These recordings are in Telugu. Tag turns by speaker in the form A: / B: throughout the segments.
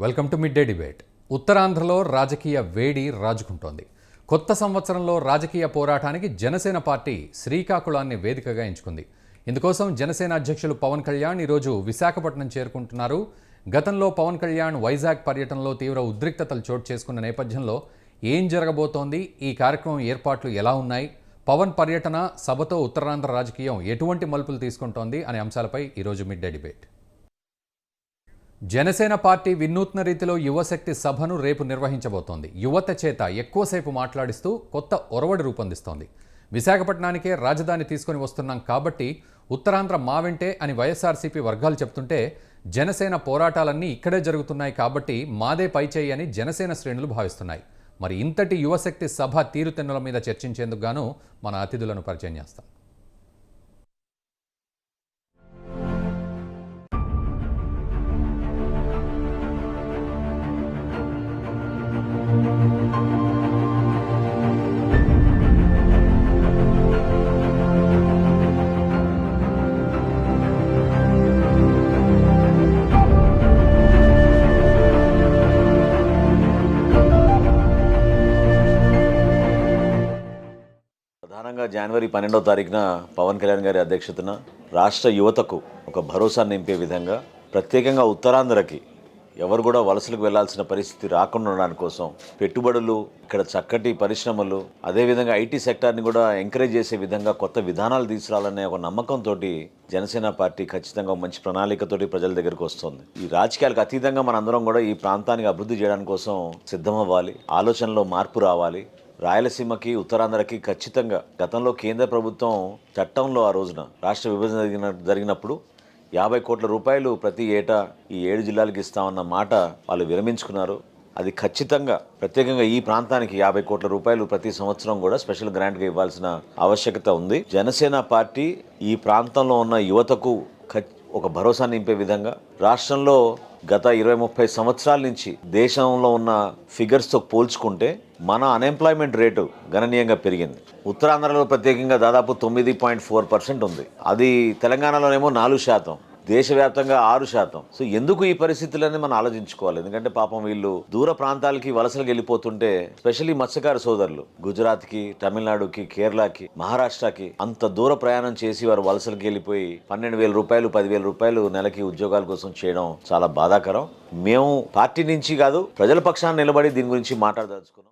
A: Welcome to mid day debate. ఉత్తరాంధ్రలో రాజకీయ వేడి రాజుకుంటోంది. కొత్త సంవత్సరంలో రాజకీయ పోరాటానికి జనసేన పార్టీ శ్రీకాకుళాన్ని వేదికగా ఎంచుకుంది. ఇందుకోసం జనసేన అధ్యక్షులు పవన్ కళ్యాణ్ ఈరోజు విశాఖపట్నం చేరుకుంటున్నారు. గతంలో పవన్ కళ్యాణ్ వైజాగ్ పర్యటనలో తీవ్ర ఉద్రిక్తతలు చోటు చేసుకున్న నేపథ్యంలో ఏం జరగబోతోంది, ఈ కార్యక్రమం ఏర్పాట్లు ఎలా ఉన్నాయి, పవన్ పర్యటన సభతో ఉత్తరాంధ్ర రాజకీయం ఎటువంటి మలుపులు తీసుకుంటోంది అనే అంశాలపై ఈరోజు mid day debate. Janasena party వినూత్న రీతిలో యువశక్తి సభను రేపు నిర్వహించబోతోంది. యువత చేత ఎక్కువసేపు మాట్లాడిస్తూ కొత్త ఒరవడి రూపొందిస్తోంది. విశాఖపట్నానికే రాజధాని తీసుకొని వస్తున్నాం కాబట్టి ఉత్తరాంధ్ర మా వెంటే అని వైఎస్ఆర్సీపీ వర్గాలు చెప్తుంటే, జనసేన పోరాటాలన్నీ ఇక్కడే జరుగుతున్నాయి కాబట్టి మాదే పైచేయి అని జనసేన శ్రేణులు భావిస్తున్నాయి. మరి ఇంతటి యువశక్తి సభ తీరుతెన్నుల మీద చర్చించేందుకు గాను మన అతిథులను పరిచయం చేస్తాం.
B: ప్రధానంగా జనవరి 12వ తారీఖున పవన్ కళ్యాణ్ గారి అధ్యక్షతన రాష్ట్ర యువతకు ఒక భరోసా నింపే విధంగా ప్రత్యేకంగా ఉత్తరాంధ్రకి ఎవరు కూడా వలసలకు వెళ్లాల్సిన పరిస్థితి రాకుండా ఉండడానికి కోసం పెట్టుబడులు, ఇక్కడ చక్కటి పరిశ్రమలు, అదేవిధంగా ఐటీ సెక్టార్ని కూడా ఎంకరేజ్ చేసే విధంగా కొత్త విధానాలు తీసుకురావాలనే ఒక నమ్మకంతో జనసేన పార్టీ ఖచ్చితంగా మంచి ప్రణాళికతోటి ప్రజల దగ్గరకు వస్తుంది. ఈ రాజకీయాలకు అతీతంగా మనందరం కూడా ఈ ప్రాంతానికి అభివృద్ధి చేయడానికి కోసం సిద్ధమవ్వాలి. ఆలోచనలో మార్పు రావాలి. రాయలసీమకి, ఉత్తరాంధ్రకి ఖచ్చితంగా గతంలో కేంద్ర ప్రభుత్వం చట్టంలో ఆ రోజున రాష్ట్ర విభజన జరిగినప్పుడు 50 కోట్ల రూపాయలు ప్రతి ఏటా ఈ 7 జిల్లాలకు ఇస్తామన్న మాట వాళ్ళు విరమించుకున్నారు. అది ఖచ్చితంగా ప్రత్యేకంగా ఈ ప్రాంతానికి 50 కోట్ల రూపాయలు ప్రతి సంవత్సరం కూడా స్పెషల్ గ్రాంట్గా ఇవ్వాల్సిన ఆవశ్యకత ఉంది. జనసేన పార్టీ ఈ ప్రాంతంలో ఉన్న యువతకు ఒక భరోసా నింపే విధంగా రాష్ట్రంలో గత 20-30 సంవత్సరాల నుంచి దేశంలో ఉన్న ఫిగర్స్తో పోల్చుకుంటే మన అన్ఎంప్లాయ్మెంట్ రేటు గణనీయంగా పెరిగింది. ఉత్తరాంధ్రలో ప్రత్యేకంగా దాదాపు 9.4% ఉంది. అది తెలంగాణలోనేమో 4%, దేశవ్యాప్తంగా 6%. సో ఎందుకు ఈ పరిస్థితులని మనం ఆలోచించుకోవాలి. ఎందుకంటే పాపం వీళ్ళు దూర ప్రాంతాలకి వలసలకు వెళ్ళిపోతుంటే, స్పెషల్లీ మత్స్యకార సోదరులు గుజరాత్కి, తమిళనాడుకి, కేరళకి, మహారాష్ట్రకి అంత దూర ప్రయాణం చేసి వారు వలసలకు వెళ్ళిపోయి 12,000 రూపాయలు, 10,000 రూపాయలు నెలకి ఉద్యోగాల కోసం చేయడం చాలా బాధాకరం. మేము పార్టీ నుంచి కాదు, ప్రజల పక్షాన్ని నిలబడి దీని గురించి మాట్లాడదలుచుకున్నాం.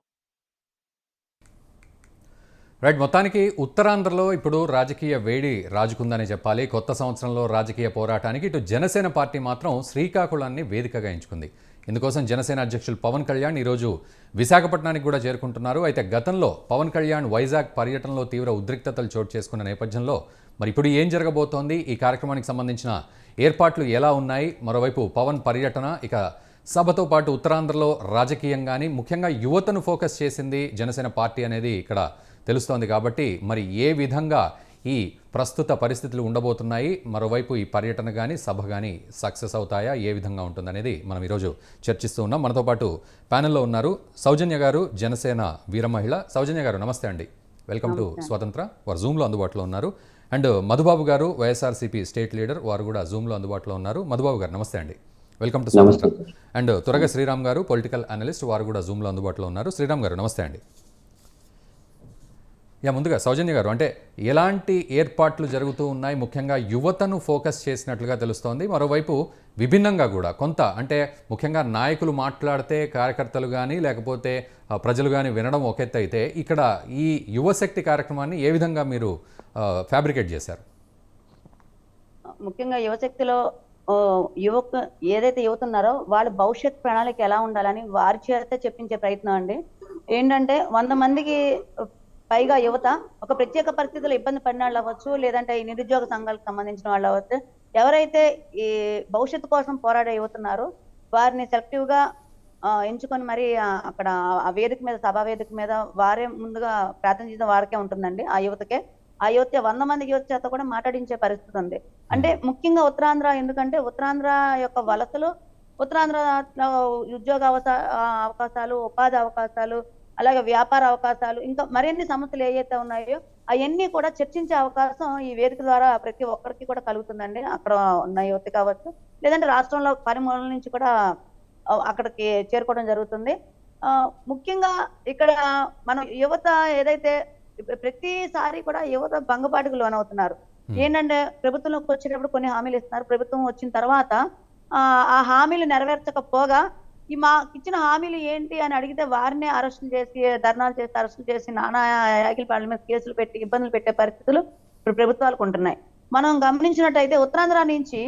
A: రైట్, మొత్తానికి ఉత్తరాంధ్రలో ఇప్పుడు రాజకీయ వేడి రాజుకుందని చెప్పాలి. కొత్త సంవత్సరంలో రాజకీయ పోరాటానికి ఇటు జనసేన పార్టీ మాత్రం శ్రీకాకుళాన్ని వేదికగా ఎంచుకుంది. ఇందుకోసం జనసేన అధ్యక్షులు పవన్ కళ్యాణ్ ఈరోజు విశాఖపట్నానికి కూడా చేరుకుంటున్నారు. అయితే గతంలో పవన్ కళ్యాణ్ వైజాగ్ పర్యటనలో తీవ్ర ఉద్రిక్తతలు చోటు చేసుకున్న నేపథ్యంలో మరి ఇప్పుడు ఏం జరగబోతోంది, ఈ కార్యక్రమానికి సంబంధించిన ఏర్పాట్లు ఎలా ఉన్నాయి, మరోవైపు పవన్ పర్యటన, ఇక సభతో పాటు ఉత్తరాంధ్రలో రాజకీయంగాని ముఖ్యంగా యువతను ఫోకస్ చేసింది జనసేన పార్టీ అనేది ఇక్కడ తెలుస్తోంది. కాబట్టి మరి ఏ విధంగా ఈ ప్రస్తుత పరిస్థితులు ఉండబోతున్నాయి, మరోవైపు ఈ పర్యటన కానీ సభ కానీ సక్సెస్ అవుతాయా, ఏ విధంగా ఉంటుందనేది మనం ఈరోజు చర్చిస్తూ ఉన్నాం. మనతో పాటు ప్యానెల్లో ఉన్నారు సౌజన్య గారు, జనసేన వీర మహిళ. సౌజన్య గారు నమస్తే అండి, వెల్కమ్ టు స్వతంత్ర. వారు జూమ్లో అందుబాటులో ఉన్నారు. అండ్ మధుబాబు గారు వైఎస్ఆర్సీపీ స్టేట్ లీడర్, వారు కూడా జూమ్లో అందుబాటులో ఉన్నారు. మధుబాబు గారు నమస్తే అండి, వెల్కమ్ టు స్వతంత్ర. అండ్ తురగ శ్రీరామ్ గారు పొలిటికల్ అనలిస్ట్, వారు కూడా జూమ్లో అందుబాటులో ఉన్నారు. శ్రీరామ్ గారు నమస్తే అండి. ముందుగా సౌజన్య గారు, అంటే ఎలాంటి ఏర్పాట్లు జరుగుతూ ఉన్నాయి, ముఖ్యంగా యువతను ఫోకస్ చేసినట్లుగా తెలుస్తోంది. మరోవైపు విభిన్నంగా కూడా కొంత, అంటే ముఖ్యంగా నాయకులు మాట్లాడితే కార్యకర్తలు కానీ లేకపోతే ప్రజలు కానీ వినడం ఒక ఎత్తు అయితే, ఇక్కడ ఈ యువశక్తి కార్యక్రమాన్ని ఏ విధంగా మీరు ఫ్యాబ్రికేట్ చేశారు?
C: ముఖ్యంగా యువశక్తిలో ఏదైతే యువత ఉన్నారో వాళ్ళ భవిష్యత్ ప్రణాళిక ఎలా ఉండాలని వారి చేత చెప్పించే ప్రయత్నం అండి. ఏంటంటే 100 మందికి పైగా యువత ఒక ప్రత్యేక పరిస్థితుల్లో ఇబ్బంది పడిన వాళ్ళు అవ్వచ్చు, లేదంటే ఈ నిరుద్యోగ సంఘాలకు సంబంధించిన వాళ్ళు అవ్వచ్చు, ఎవరైతే ఈ భవిష్యత్తు కోసం పోరాడే యువతున్నారో వారిని సెలెక్టివ్గా ఎంచుకొని మరి అక్కడ ఆ వేదిక మీద, సభా వేదిక మీద వారే ముందుగా ప్రాతినిధ్యం వారికే ఉంటుందండి. ఆ యువత 100 మంది యువత చేత కూడా మాట్లాడించే పరిస్థితి ఉంది. అంటే ముఖ్యంగా ఉత్తరాంధ్ర, ఎందుకంటే ఉత్తరాంధ్ర యొక్క వలసలు, ఉత్తరాంధ్రలో ఉద్యోగ అవకాశాలు, ఉపాధి అవకాశాలు, అలాగే వ్యాపార అవకాశాలు, ఇంకా మరిన్ని సమస్యలు ఏవైతే ఉన్నాయో అవన్నీ కూడా చర్చించే అవకాశం ఈ వేదిక ద్వారా ప్రతి ఒక్కరికి కూడా కలుగుతుందండి. అక్కడ ఉన్న యువత కావచ్చు, లేదంటే రాష్ట్రంలో పరిమూలన నుంచి కూడా అక్కడికి చేరుకోవడం జరుగుతుంది. ముఖ్యంగా ఇక్కడ మనం యువత ఏదైతే ప్రతిసారి కూడా యువత భంగపాటుకు లోనవుతున్నారు. ఏంటంటే ప్రభుత్వంలోకి వచ్చేటప్పుడు కొన్ని హామీలు ఇస్తున్నారు. ప్రభుత్వం వచ్చిన తర్వాత ఆ హామీలు నెరవేర్చకపోగా మాకిచ్చిన హామీలు ఏంటి అని అడిగితే వారినే అరెస్టులు చేసి, ధర్నాలు చేసి, అరెస్టులు చేసి, నానా యాగిలపాళ్ళ మీద కేసులు పెట్టి ఇబ్బందులు పెట్టే పరిస్థితులు ఇప్పుడు ప్రభుత్వాలకు ఉంటున్నాయి. మనం గమనించినట్టయితే ఉత్తరాంధ్ర నుంచి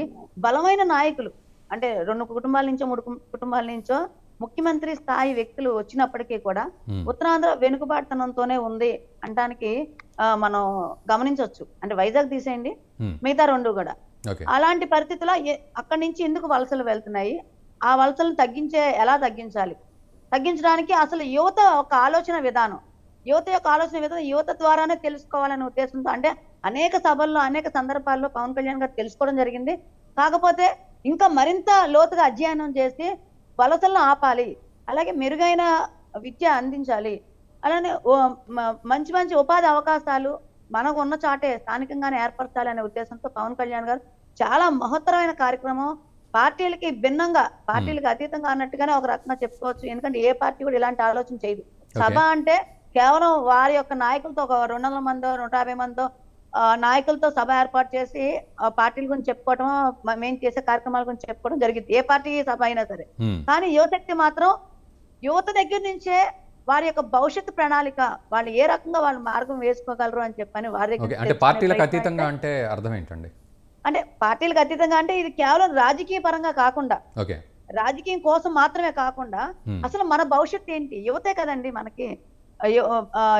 C: బలమైన నాయకులు అంటే 2 కుటుంబాల నుంచో 3 కుటుంబాల నుంచో ముఖ్యమంత్రి స్థాయి వ్యక్తులు వచ్చినప్పటికీ కూడా ఉత్తరాంధ్ర వెనుకబాటుతనంతోనే ఉంది అంటానికి మనం గమనించవచ్చు. అంటే వైజాగ్ తీసేయండి, మిగతా 2 కూడా. అలాంటి పరిస్థితుల్లో అక్కడి నుంచి ఎందుకు వలసలు వెళ్తున్నాయి, ఆ వలసలను ఎలా తగ్గించాలి, తగ్గించడానికి అసలు యువత ఒక ఆలోచన విధానం, యువత ద్వారానే తెలుసుకోవాలనే ఉద్దేశంతో అంటే అనేక సభల్లో అనేక సందర్భాల్లో పవన్ కళ్యాణ్ గారు తెలుసుకోవడం జరిగింది. కాకపోతే ఇంకా మరింత లోతుగా అధ్యయనం చేసి వలసలను ఆపాలి, అలాగే మెరుగైన విద్య అందించాలి, అలానే మంచి మంచి ఉపాధి అవకాశాలు మనకు ఉన్న చాటే స్థానికంగానే ఏర్పరచాలి అనే ఉద్దేశంతో పవన్ కళ్యాణ్ గారు చాలా మహత్తరమైన కార్యక్రమం. పార్టీలకి భిన్నంగా, పార్టీలకు అతీతంగా అన్నట్టుగానే ఒక రకంగా చెప్పుకోవచ్చు. ఎందుకంటే ఏ పార్టీ కూడా ఇలాంటి ఆలోచన చేయదు. సభ అంటే కేవలం వారి యొక్క నాయకులతో ఒక 200 మందో 150 మందో నాయకులతో సభ ఏర్పాటు చేసి పార్టీల గురించి చెప్పుకోవటం, మేము చేసే కార్యక్రమాల గురించి చెప్పుకోవడం జరిగింది, ఏ పార్టీ సభ అయినా సరే. కానీ యువశక్తి మాత్రం యువత దగ్గర నుంచే వారి యొక్క భవిష్యత్తు ప్రణాళిక, వాళ్ళు ఏ రకంగా వాళ్ళ మార్గం వేసుకోగలరు అని చెప్పని వారి దగ్గర.
A: అంటే పార్టీలకు అతీతంగా అంటే అర్థం ఏంటండి?
C: అంటే పార్టీలకు అతీతంగా అంటే ఇది కేవలం రాజకీయ పరంగా కాకుండా, రాజకీయం కోసం మాత్రమే కాకుండా అసలు మన భవిష్యత్తు ఏంటి, యువతే కదండి మనకి.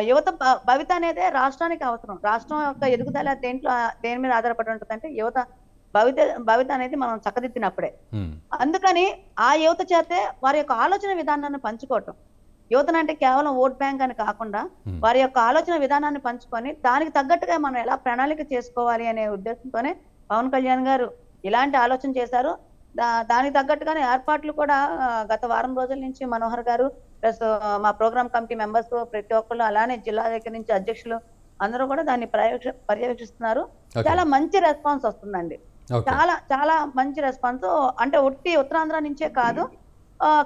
C: యువత భవిత అనేది రాష్ట్రానికి అవసరం. రాష్ట్రం యొక్క ఎదుగుదల దేని మీద ఆధారపడి ఉంటుంది అంటే యువత భవిత అనేది మనం చక్కదిద్దినప్పుడే. అందుకని ఆ యువత చేతే వారి యొక్క ఆలోచన విధానాన్ని పంచుకోవటం, యువతనంటే కేవలం ఓట్ బ్యాంక్ అని కాకుండా వారి యొక్క ఆలోచన విధానాన్ని పంచుకొని దానికి తగ్గట్టుగా మనం ఎలా ప్రణాళిక చేసుకోవాలి అనే ఉద్దేశంతోనే పవన్ కళ్యాణ్ గారు ఇలాంటి ఆలోచన చేశారు. దానికి తగ్గట్టుగానే ఏర్పాట్లు కూడా గత వారం రోజుల నుంచి మనోహర్ గారు ప్లస్ మా ప్రోగ్రామ్ కమిటీ మెంబర్స్ ప్రతి ఒక్కళ్ళు, అలానే జిల్లా దగ్గర నుంచి అధ్యక్షులు అందరూ కూడా దాన్ని పర్యవేక్షిస్తున్నారు. చాలా మంచి రెస్పాన్స్ వస్తుందండి, చాలా చాలా మంచి రెస్పాన్స్. అంటే ఉత్తరాంధ్ర నుంచే కాదు,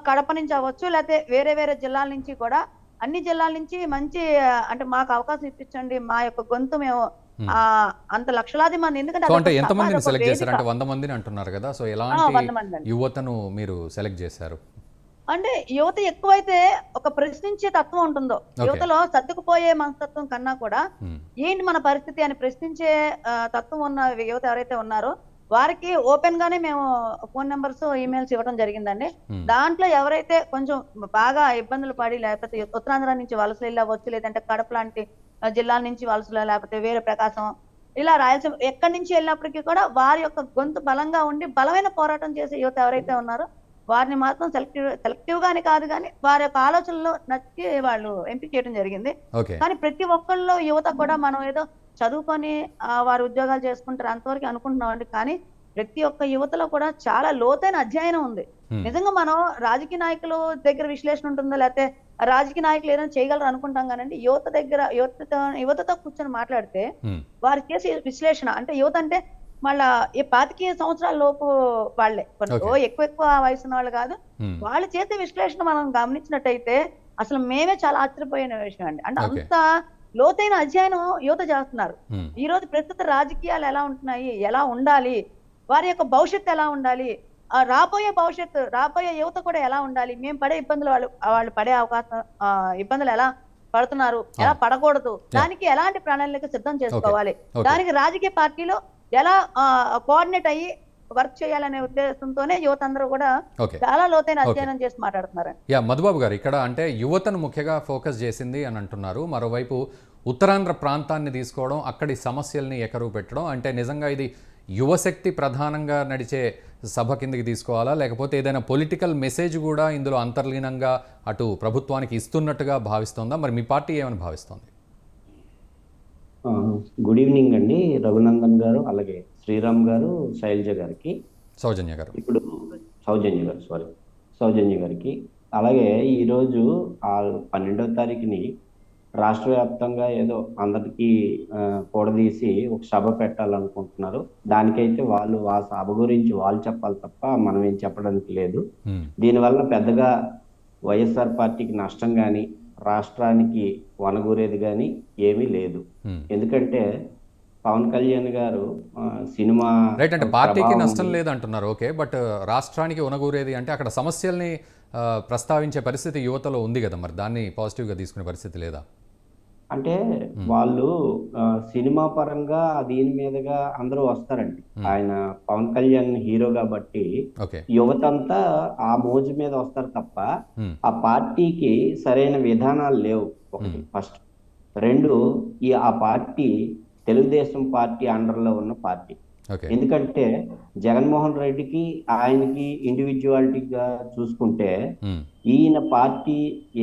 C: కడప నుంచి అవ్వచ్చు, లేకపోతే వేరే వేరే జిల్లాల నుంచి కూడా, అన్ని జిల్లాల నుంచి మంచి అంటే మాకు అవకాశం ఇప్పించండి, మా యొక్క గొంతు మేము అంత లక్షలాది మంది,
A: ఎందుకంటే ఎంతమందిని సెలెక్ట్ చేశారు అంటే 100 మందిని అంటున్నారు కదా, సో ఎలాంటి యువతను మీరు సెలెక్ట్ చేశారు?
C: అంటే యువత ఎక్కువైతే ఒక ప్రశ్నించే తత్వం ఉంటుందో, యువతలో సర్దుకుపోయే మనస్తత్వం కన్నా కూడా ఏంటి మన పరిస్థితి అని ప్రశ్నించే తత్వం ఉన్న యువత ఎవరైతే ఉన్నారో వారికి ఓపెన్ గానే మేము ఫోన్ నెంబర్స్, ఈమెయిల్స్ ఇవ్వడం జరిగిందండి. దాంట్లో ఎవరైతే కొంచెం బాగా ఇబ్బందులు పడి, లేకపోతే ఉత్తరాంధ్ర నుంచి వలసలు వెళ్ళవచ్చు, లేదంటే కడప లాంటి జిల్లాల నుంచి వలసలు, లేకపోతే వేరే ప్రకాశం, ఇలా రాయలసీమ ఎక్కడి నుంచి వెళ్ళినప్పటికీ కూడా వారి యొక్క గొంతు బలంగా ఉండి బలమైన పోరాటం చేసే యువత ఎవరైతే ఉన్నారో వారిని మాత్రం సెలెక్టివ్ గాని కాదు కానీ వారి యొక్క ఆలోచనలో నచ్చి వాళ్ళు ఎంపిక చేయడం జరిగింది. కానీ ప్రతి ఒక్కళ్ళు యువత కూడా మనం ఏదో చదువుకొని వారు ఉద్యోగాలు చేసుకుంటారు అంతవరకు అనుకుంటున్నామండి. కానీ ప్రతి ఒక్క యువతలో కూడా చాలా లోతైన అధ్యయనం ఉంది. నిజంగా మనం రాజకీయ నాయకుల దగ్గర విశ్లేషణ ఉంటుందో, లేకపోతే రాజకీయ నాయకులు ఏదైనా చేయగలరు అనుకుంటాం కానండి, యువతతో కూర్చొని మాట్లాడితే వారు చేసే విశ్లేషణ అంటే యువత అంటే మళ్ళా 25 సంవత్సరాల లోపు వాళ్లే, ఎక్కువ వయసు ఉన్న వాళ్ళు కాదు, వాళ్ళు చేసే విశ్లేషణ మనం గమనించినట్టయితే అసలు మేమే చాలా ఆశ్చర్యపోయిన విషయం అండి. అంటే అంత లోతైన అధ్యయనం యువత చేస్తున్నారు. ఈ రోజు ప్రస్తుత రాజకీయాలు ఎలా ఉంటున్నాయి, ఎలా ఉండాలి, వారి యొక్క భవిష్యత్తు ఎలా ఉండాలి, రాబోయే యువత కూడా ఎలా ఉండాలి, మేము పడే ఇబ్బందులు వాళ్ళు పడే అవకాశం, ఇబ్బందులు ఎలా పడుతున్నారు, ఎలా పడకూడదు, దానికి ఎలాంటి ప్రణాళిక సిద్ధం చేసుకోవాలి, దానికి రాజకీయ పార్టీలు ఎలా కోఆర్డినేట్ అయ్యి వర్క్ చేయాలనే ఉద్దేశంతోనే యువత అందరూ కూడా చాలా లోతైన అధ్యయనం చేసి మాట్లాడుతున్నారు.
A: మధుబాబు గారు, ఇక్కడ అంటే యువతను ముఖ్యంగా ఫోకస్ చేసింది అని అంటున్నారు. మరోవైపు ఉత్తరాంధ్ర ప్రాంతాన్ని తీసుకోవడం, అక్కడి సమస్యల్ని ఎకరువు పెట్టడం, అంటే నిజంగా ఇది యువశక్తి ప్రధానంగా నడిచే సభ కిందకి తీసుకోవాలా, లేకపోతే ఏదైనా పొలిటికల్ మెసేజ్ కూడా ఇందులో అంతర్లీనంగా అటు ప్రభుత్వానికి ఇస్తున్నట్టుగా భావిస్తోందా? మరి మీ పార్టీ ఏమని భావిస్తోంది?
D: గుడ్ ఈవినింగ్ అండి రఘునందన్ గారు, అలాగే శ్రీరామ్ గారు, శైలజ గారికి,
A: సౌజన్య గారు,
D: ఇప్పుడు సౌజన్య గారికి, అలాగే ఈరోజు 12వ తారీఖుని రాష్ట్ర వ్యాప్తంగా ఏదో అందరికీ కూడదీసి ఒక సభ పెట్టాలనుకుంటున్నారు. దానికైతే వాళ్ళు ఆ సభ గురించి వాళ్ళు చెప్పాలి తప్ప మనం ఏం చెప్పడానికి లేదు.
A: ఉమ్,
D: దీనివల్ల పెద్దగా వైఎస్ఆర్ పార్టీకి నష్టం కానీ రాష్ట్రానికి వనగూరేది కానీ ఏమీ లేదు.
A: ఉమ్.
D: ఎందుకంటే పవన్ కళ్యాణ్ గారు సినిమా
A: రైట్, అంటే పార్టీకి
D: ప్రభావం
A: నష్టం లేదంటున్నారు, ఓకే. బట్ రాష్ట్రానికి ఉనగూరేది అంటే అక్కడ సమస్యల్ని ప్రస్తావించే పరిస్థితి యువతలో ఉంది కదా, మరి దాన్ని పాజిటివ్గా తీసుకునే పరిస్థితి లేదా?
D: అంటే వాళ్ళు సినిమా పరంగా దీని మీదుగా అందరూ వస్తారండి. ఆయన పవన్ కళ్యాణ్ హీరో కాబట్టి
A: ఓకే.
D: యువతంతా ఆ మోజు మీద వస్తారు తప్ప
A: ఉమ్,
D: ఆ పార్టీకి సరైన విధానాలు లేవు. ఒకటి ఫస్ట్. రెండు, ఆ పార్టీ తెలుగుదేశం పార్టీ అండర్లో ఉన్న పార్టీ.
A: ఓకే.
D: ఎందుకంటే జగన్మోహన్ రెడ్డికి ఆయనకి ఇండివిజువాలిటీగా చూసుకుంటే
A: ఉమ్,
D: ఈయన పార్టీ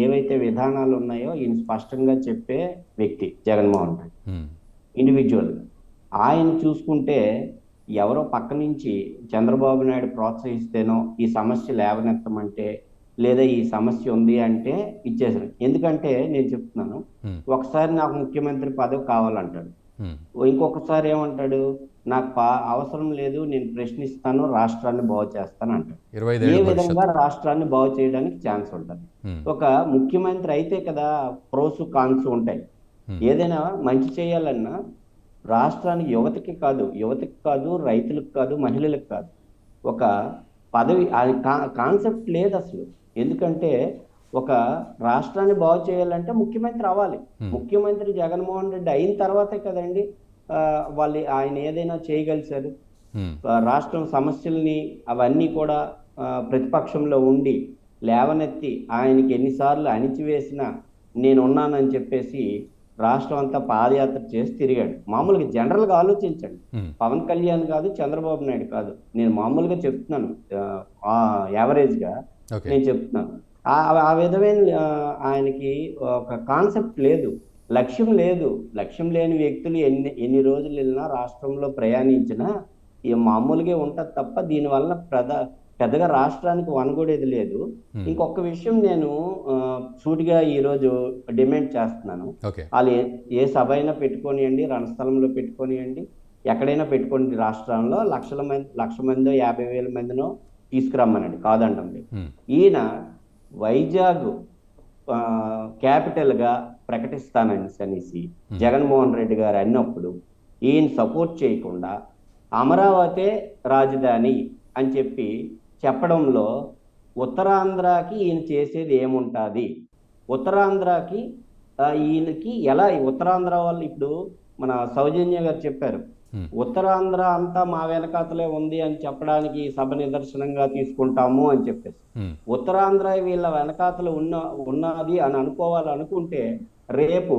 D: ఏవైతే విధానాలు ఉన్నాయో ఈయన స్పష్టంగా చెప్పే వ్యక్తి జగన్మోహన్ రెడ్డి
A: ఉమ్,
D: ఇండివిజువల్. ఆయన చూసుకుంటే ఎవరో పక్క నుంచి చంద్రబాబు నాయుడు ప్రోత్సహిస్తేనో ఈ సమస్య లేవనెత్తమంటే లేదా ఈ సమస్య ఉంది అంటే ఇచ్చేసారు. ఎందుకంటే నేను చెప్తున్నాను,
A: ఉమ్,
D: ఒకసారి నాకు ముఖ్యమంత్రి పదవి కావాలంటాడు,
A: ఉమ్,
D: ఇంకొకసారి ఏమంటాడు, నాకు అవసరం లేదు, నేను ప్రశ్నిస్తాను, రాష్ట్రాన్ని బాగు చేస్తాను అంటాడు.
A: 25
D: ఏ
A: ఏళ్ల
D: విధంగా
A: భవిష్యత్తు.
D: రాష్ట్రాన్ని బాగు చేయడానికి ఛాన్స్ ఉంటుంది?
A: ఉమ్,
D: ఒక ముఖ్యమంత్రి అయితే కదా ప్రోస్ కాన్స్ ఉంటాయి.
A: ఉమ్,
D: ఏదైనా మంచి చేయాలన్నా రాష్ట్రానికి యువతకి కాదు, రైతులకు కాదు, మహిళలకు కాదు, ఒక పదవి అది కాన్సెప్ట్ లేదు అసలు. ఎందుకంటే ఒక రాష్ట్రాన్ని బాగు చేయాలంటే ముఖ్యమంత్రి అవ్వాలి. ముఖ్యమంత్రి జగన్మోహన్ రెడ్డి అయిన తర్వాతే కదండి వాళ్ళు ఆయన ఏదైనా చేయగలిశారు.
A: ఉమ్,
D: రాష్ట్రం సమస్యల్ని అవన్నీ కూడా ప్రతిపక్షంలో ఉండి లేవనెత్తి ఆయనకి ఎన్నిసార్లు అణిచివేసినా నేనున్నానని చెప్పేసి రాష్ట్రం అంతా పాదయాత్ర చేసి తిరిగాడు. మామూలుగా జనరల్గా ఆలోచించండి.
A: ఉమ్,
D: పవన్ కళ్యాణ్ కాదు, చంద్రబాబు నాయుడు కాదు, నేను మామూలుగా చెప్తున్నాను, యావరేజ్గా
A: ఓకే.
D: నేను చెప్తున్నాను. ఆ విధమైన ఆయనకి ఒక కాన్సెప్ట్ లేదు, లక్ష్యం లేదు. లక్ష్యం లేని వ్యక్తులు ఎన్ని రోజులు వెళ్ళినా రాష్ట్రంలో ప్రయాణించినా మామూలుగా ఉంటుంది తప్ప దీనివల్ల పెద్దగా రాష్ట్రానికి వనగూడేది లేదు. ఇంకొక విషయం నేను సూటిగా ఈరోజు డిమాండ్ చేస్తున్నాను.
A: ఓకే.
D: వాళ్ళు ఏ సభ అయినా పెట్టుకోనియండి, రణస్థలంలో పెట్టుకోనియండి, ఎక్కడైనా పెట్టుకోండి, రాష్ట్రంలో 1,00,000 మందో 50,000 మందినో తీసుకురమ్మనండి, కాదండి.
A: ఉమ్,
D: ఈయన వైజాగ్ క్యాపిటల్గా ప్రకటిస్తాననేసి జగన్మోహన్ రెడ్డి గారు అన్నప్పుడు ఈయన సపోర్ట్ చేయకుండా అమరావతి రాజధాని అని చెప్పడంలో ఉత్తరాంధ్రకి ఈయన చేసేది ఏముంటుంది? ఉత్తరాంధ్రకి ఈయనకి ఎలా? ఉత్తరాంధ్ర వాళ్ళు ఇప్పుడు మన సౌజన్య గారు చెప్పారు, ఉత్తరాంధ్ర అంతా మా వెనకాతలే ఉంది అని చెప్పడానికి సభ నిదర్శనంగా తీసుకుంటాము అని చెప్పేసి. ఉత్తరాంధ్ర వీళ్ళ వెనకాతలు ఉన్నది అని అనుకోవాలనుకుంటే రేపు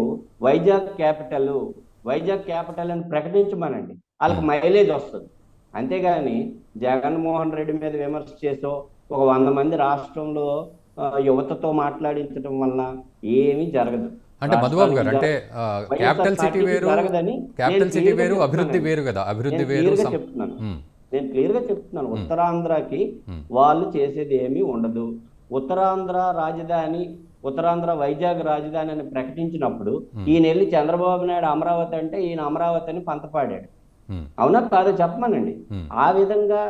D: వైజాగ్ క్యాపిటల్ అని ప్రకటించమనండి, వాళ్ళకి మైలేజ్ వస్తుంది. అంతేగాని జగన్మోహన్ రెడ్డి మీద విమర్శ చేసో ఒక 100 మంది రాష్ట్రంలో యువతతో మాట్లాడించడం వల్ల ఏమీ జరగదు.
A: అంటే మధుబాబు గారు, అంటే క్యాపిటల్ సిటీ వేరు, అభివృద్ధి వేరు కదా. అభివృద్ధి వేరు.
D: నేను క్లియర్ గా చెప్తున్నాను, ఉత్తరాంధ్రకి వాళ్ళు చేసేది ఏమీ ఉండదు. ఉత్తరాంధ్ర వైజాగ్ రాజధాని అని ప్రకటించినప్పుడు ఈయన వెళ్ళి చంద్రబాబు నాయుడు అమరావతి అంటే ఈయన అమరావతి అని పంతపాడాడు. అవునా కాదో చెప్పమనండి. ఆ విధంగా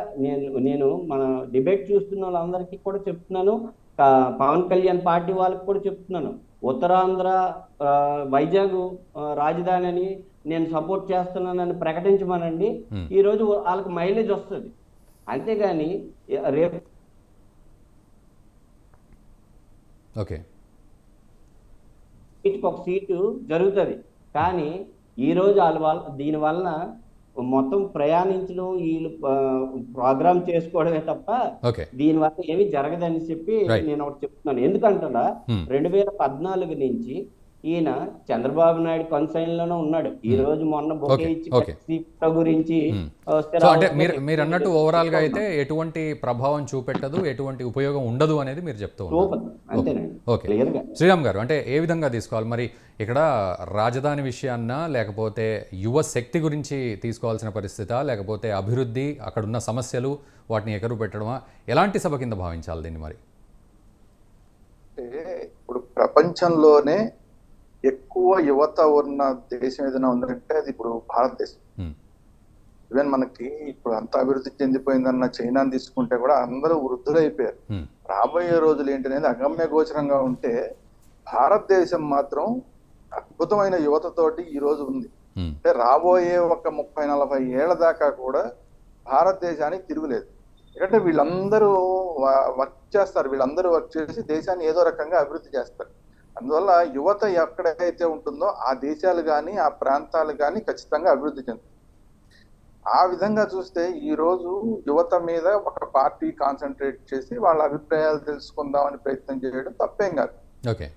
D: నేను మన డిబేట్ చూస్తున్న వాళ్ళందరికీ కూడా చెప్తున్నాను, పవన్ కళ్యాణ్ పార్టీ వాళ్ళకి కూడా చెప్తున్నాను, ఉత్తరాంధ్ర వైజాగ్ రాజధాని అని నేను సపోర్ట్ చేస్తున్నానని ప్రకటించమనండి, ఈరోజు వాళ్ళకి మైలేజ్ వస్తుంది. అంతేగాని రేపు ఒక సీటు జరుగుతుంది, కానీ ఈరోజు దీనివల్ల మొత్తం ప్రయాణించడం, వీళ్ళు ప్రోగ్రామ్ చేసుకోవడమే తప్ప దీనివల్ల ఏమీ జరగదని చెప్పి నేను ఒకటి చెప్తున్నాను. ఎందుకంటే 2014 నుంచి ఈయన చంద్రబాబు నాయుడు కన్సైన్ లోనే ఉన్నాడు. ఈ రోజు మొన్న బొకే ఇచ్చి గురించి
A: అంటే మీరు అన్నట్టు ఓవరాల్ గా అయితే ఎటువంటి ప్రభావం చూపెట్టదు, ఎటువంటి ఉపయోగం ఉండదు అనేది మీరు చెప్తూ ఉన్నారు. ఓకే శ్రీరామ్ గారు, అంటే ఏ విధంగా తీసుకోవాలి మరి ఇక్కడ రాజధాని విషయాన్న, లేకపోతే యువ శక్తి గురించి తీసుకోవాల్సిన పరిస్థితా, లేకపోతే అభివృద్ధి, అక్కడున్న సమస్యలు వాటిని ఎకరు పెట్టడమా, ఎలాంటి సభ కింద భావించాలి దీన్ని? మరి
E: ఇప్పుడు ప్రపంచంలోనే ఎక్కువ యువత ఉన్న దేశం ఏదైనా ఉందంటే అది ఇప్పుడు భారతదేశం.
A: ఉమ్,
E: ఈవెన్ మనకి ఇప్పుడు అంత అభివృద్ధి చెందిపోయిందన్న చైనాని తీసుకుంటే కూడా అందరూ వృద్ధులైపోయారు.
A: ఉమ్,
E: రాబోయే రోజులు ఏంటనేది అగమ్య గోచరంగా ఉంటే భారతదేశం మాత్రం అద్భుతమైన యువతతోటి ఈ రోజు ఉంది.
A: ఉమ్,
E: అంటే రాబోయే ఒక 30-40 ఏళ్ల దాకా కూడా భారతదేశానికి తిరుగులేదు. ఎందుకంటే వీళ్ళందరూ వర్క్ చేస్తారు, వీళ్ళందరూ వర్క్ చేసి దేశాన్ని ఏదో రకంగా అభివృద్ధి చేస్తారు. అందువల్ల యువత ఎక్కడైతే ఉంటుందో ఆ దేశాలు కానీ ఆ ప్రాంతాలు కానీ ఖచ్చితంగా అభివృద్ధి చెందుతాయి. ఆ విధంగా చూస్తే ఈ రోజు యువత మీద ఒక పార్టీ కాన్సన్ట్రేట్ చేసి వాళ్ళ అభిప్రాయాలు తెలుసుకుందామని ప్రయత్నం చేయడం తప్పేం కాదు.
A: ఓకే.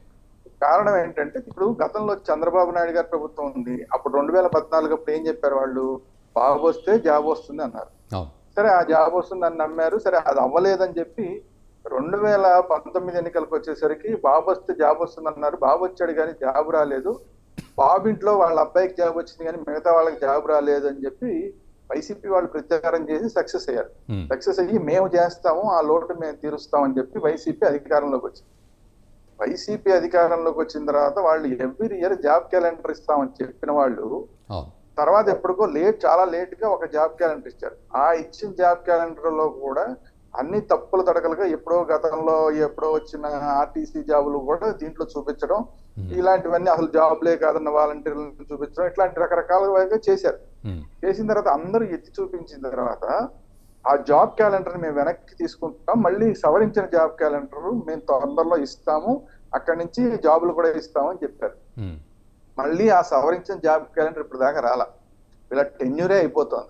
E: కారణం ఏంటంటే ఇప్పుడు గతంలో చంద్రబాబు నాయుడు గారి ప్రభుత్వం ఉంది. అప్పుడు 2014 అప్పుడు ఏం చెప్పారు వాళ్ళు? బాబు వస్తే జాబ్ వస్తుంది అన్నారు.
A: అవును.
E: సరే ఆ జాబ్ వస్తుందని నమ్మారు. సరే అది అవ్వలేదని చెప్పి 2019 ఎన్నికలకు వచ్చేసరికి బాబు వస్తే జాబ్ వస్తుంది అన్నారు. బాబు వచ్చాడు కానీ జాబ్ రాలేదు. బాబు ఇంట్లో వాళ్ళ అబ్బాయికి జాబ్ వచ్చింది కానీ మిగతా వాళ్ళకి జాబ్ రాలేదు అని చెప్పి వైసీపీ వాళ్ళు ప్రచారం చేసి సక్సెస్ అయ్యారు.
A: ఉమ్,
E: సక్సెస్ అయ్యి మేము చేస్తాము, ఆ లోటు మేము తీరుస్తామని చెప్పి వైసీపీ అధికారంలోకి వచ్చింది. వైసీపీ అధికారంలోకి వచ్చిన తర్వాత వాళ్ళు ఎవ్రీ ఇయర్ జాబ్ క్యాలెండర్ ఇస్తామని చెప్పిన వాళ్ళు
A: అవును.
E: తర్వాత ఎప్పటికో చాలా లేట్ గా ఒక జాబ్ క్యాలెండర్ ఇచ్చారు. ఆ ఇచ్చిన జాబ్ క్యాలెండర్ లో కూడా అన్ని తప్పులు తడకలుగా ఎప్పుడో వచ్చిన ఆర్టీసీ జాబులు కూడా దీంట్లో చూపించడం, ఇలాంటివన్నీ అసలు జాబ్లే కాదన్న వాలంటీర్లను చూపించడం, ఇట్లాంటి రకరకాలుగా చేశారు.
A: ఉమ్,
E: చేసిన తర్వాత అందరూ ఎత్తి చూపించిన తర్వాత ఆ జాబ్ క్యాలెండర్ మేము వెనక్కి తీసుకుంటాం, మళ్ళీ సవరించిన జాబ్ క్యాలెండర్ మేము తొందరలో ఇస్తాము, అక్కడి నుంచి జాబులు కూడా ఇస్తామని చెప్పారు.
A: ఉమ్,
E: మళ్ళీ ఆ సవరించిన జాబ్ క్యాలెండర్ ఇప్పుడు దాకా రాలా. వీళ్ళ టెన్యూరే అయిపోతుంది.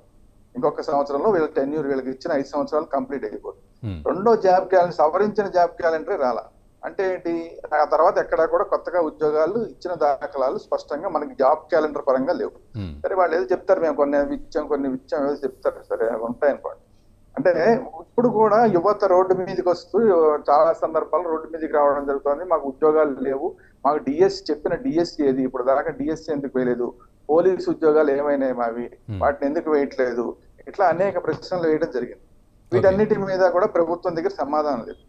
E: ఇంకొక సంవత్సరంలో వీళ్ళ టెన్యూర్, వీళ్ళకి ఇచ్చిన 5 సంవత్సరాలు కంప్లీట్ అయిపోతుంది.
A: ఉమ్,
E: రెండో జాబ్ క్యాలెండర్, సవరించిన జాబ్ క్యాలెండరే రాలా. అంటే ఏంటి? ఆ తర్వాత ఎక్కడా కూడా కొత్తగా ఉద్యోగాలు ఇచ్చిన దాఖలాలు స్పష్టంగా మనకి జాబ్ క్యాలెండర్ పరంగా లేవు.
A: ఉమ్,
E: సరే వాళ్ళు ఏదో చెప్తారు, మేము కొన్ని ఇచ్చాం ఏదో చెప్తారు, సరే అవి ఉంటాయనుకోండి. అంటే ఇప్పుడు కూడా యువత రోడ్డు మీదకి వస్తూ చాలా సందర్భాలు రోడ్డు మీదకి రావడం జరుగుతుంది. మాకు ఉద్యోగాలు లేవు, మాకు చెప్పిన డిఎస్సి ఏది, ఇప్పుడు దాకా డిఎస్సి ఎందుకు వేయలేదు, పోలీసు ఉద్యోగాలు ఏమైనాయి మావి, వాటిని ఎందుకు వేయట్లేదు, ఇట్లా అనేక ప్రశ్నలు వేయడం జరిగింది. వీటన్నిటి మీద కూడా ప్రభుత్వం దగ్గర సమాధానం లేదు.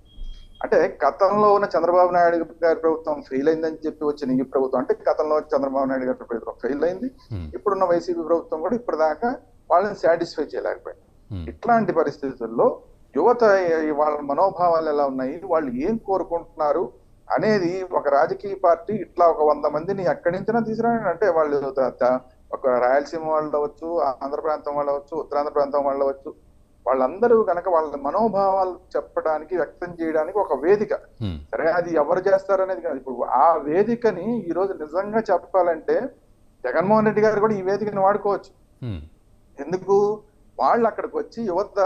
E: అంటే గతంలో ఉన్న చంద్రబాబు నాయుడు గారి ప్రభుత్వం ఫెయిల్ అయిందని చెప్పి వచ్చిన ఈ ప్రభుత్వం, అంటే గతంలో చంద్రబాబు నాయుడు గారి ప్రభుత్వం ఫెయిల్ అయింది, ఇప్పుడున్న వైసీపీ ప్రభుత్వం కూడా ఇప్పటిదాకా వాళ్ళని సాటిస్ఫై చేయలేకపోయింది. ఇట్లాంటి పరిస్థితుల్లో యువత వాళ్ళ మనోభావాలు ఎలా ఉన్నాయి, వాళ్ళు ఏం కోరుకుంటున్నారు అనేది ఒక రాజకీయ పార్టీ ఇట్లా ఒక 100 మందిని ఎక్కడి నుంచినా తీసుకురాని, అంటే వాళ్ళు ఒక రాయలసీమ వాళ్ళు అవ్వచ్చు, ఆంధ్ర ప్రాంతం వాళ్ళు అవ్వచ్చు, ఉత్తరాంధ్ర ప్రాంతం వాళ్ళు అవ్వచ్చు, వాళ్ళందరూ కనుక వాళ్ళ మనోభావాలు చెప్పడానికి, వ్యక్తం చేయడానికి ఒక వేదిక. సరే అది ఎవరు చేస్తారనేది కాదు. ఇప్పుడు ఆ వేదికని ఈ రోజు నిజంగా చెప్పాలంటే జగన్మోహన్ రెడ్డి గారు కూడా ఈ వేదికని వాడుకోవచ్చు. ఎందుకు? వాళ్ళు అక్కడికి వచ్చి యువత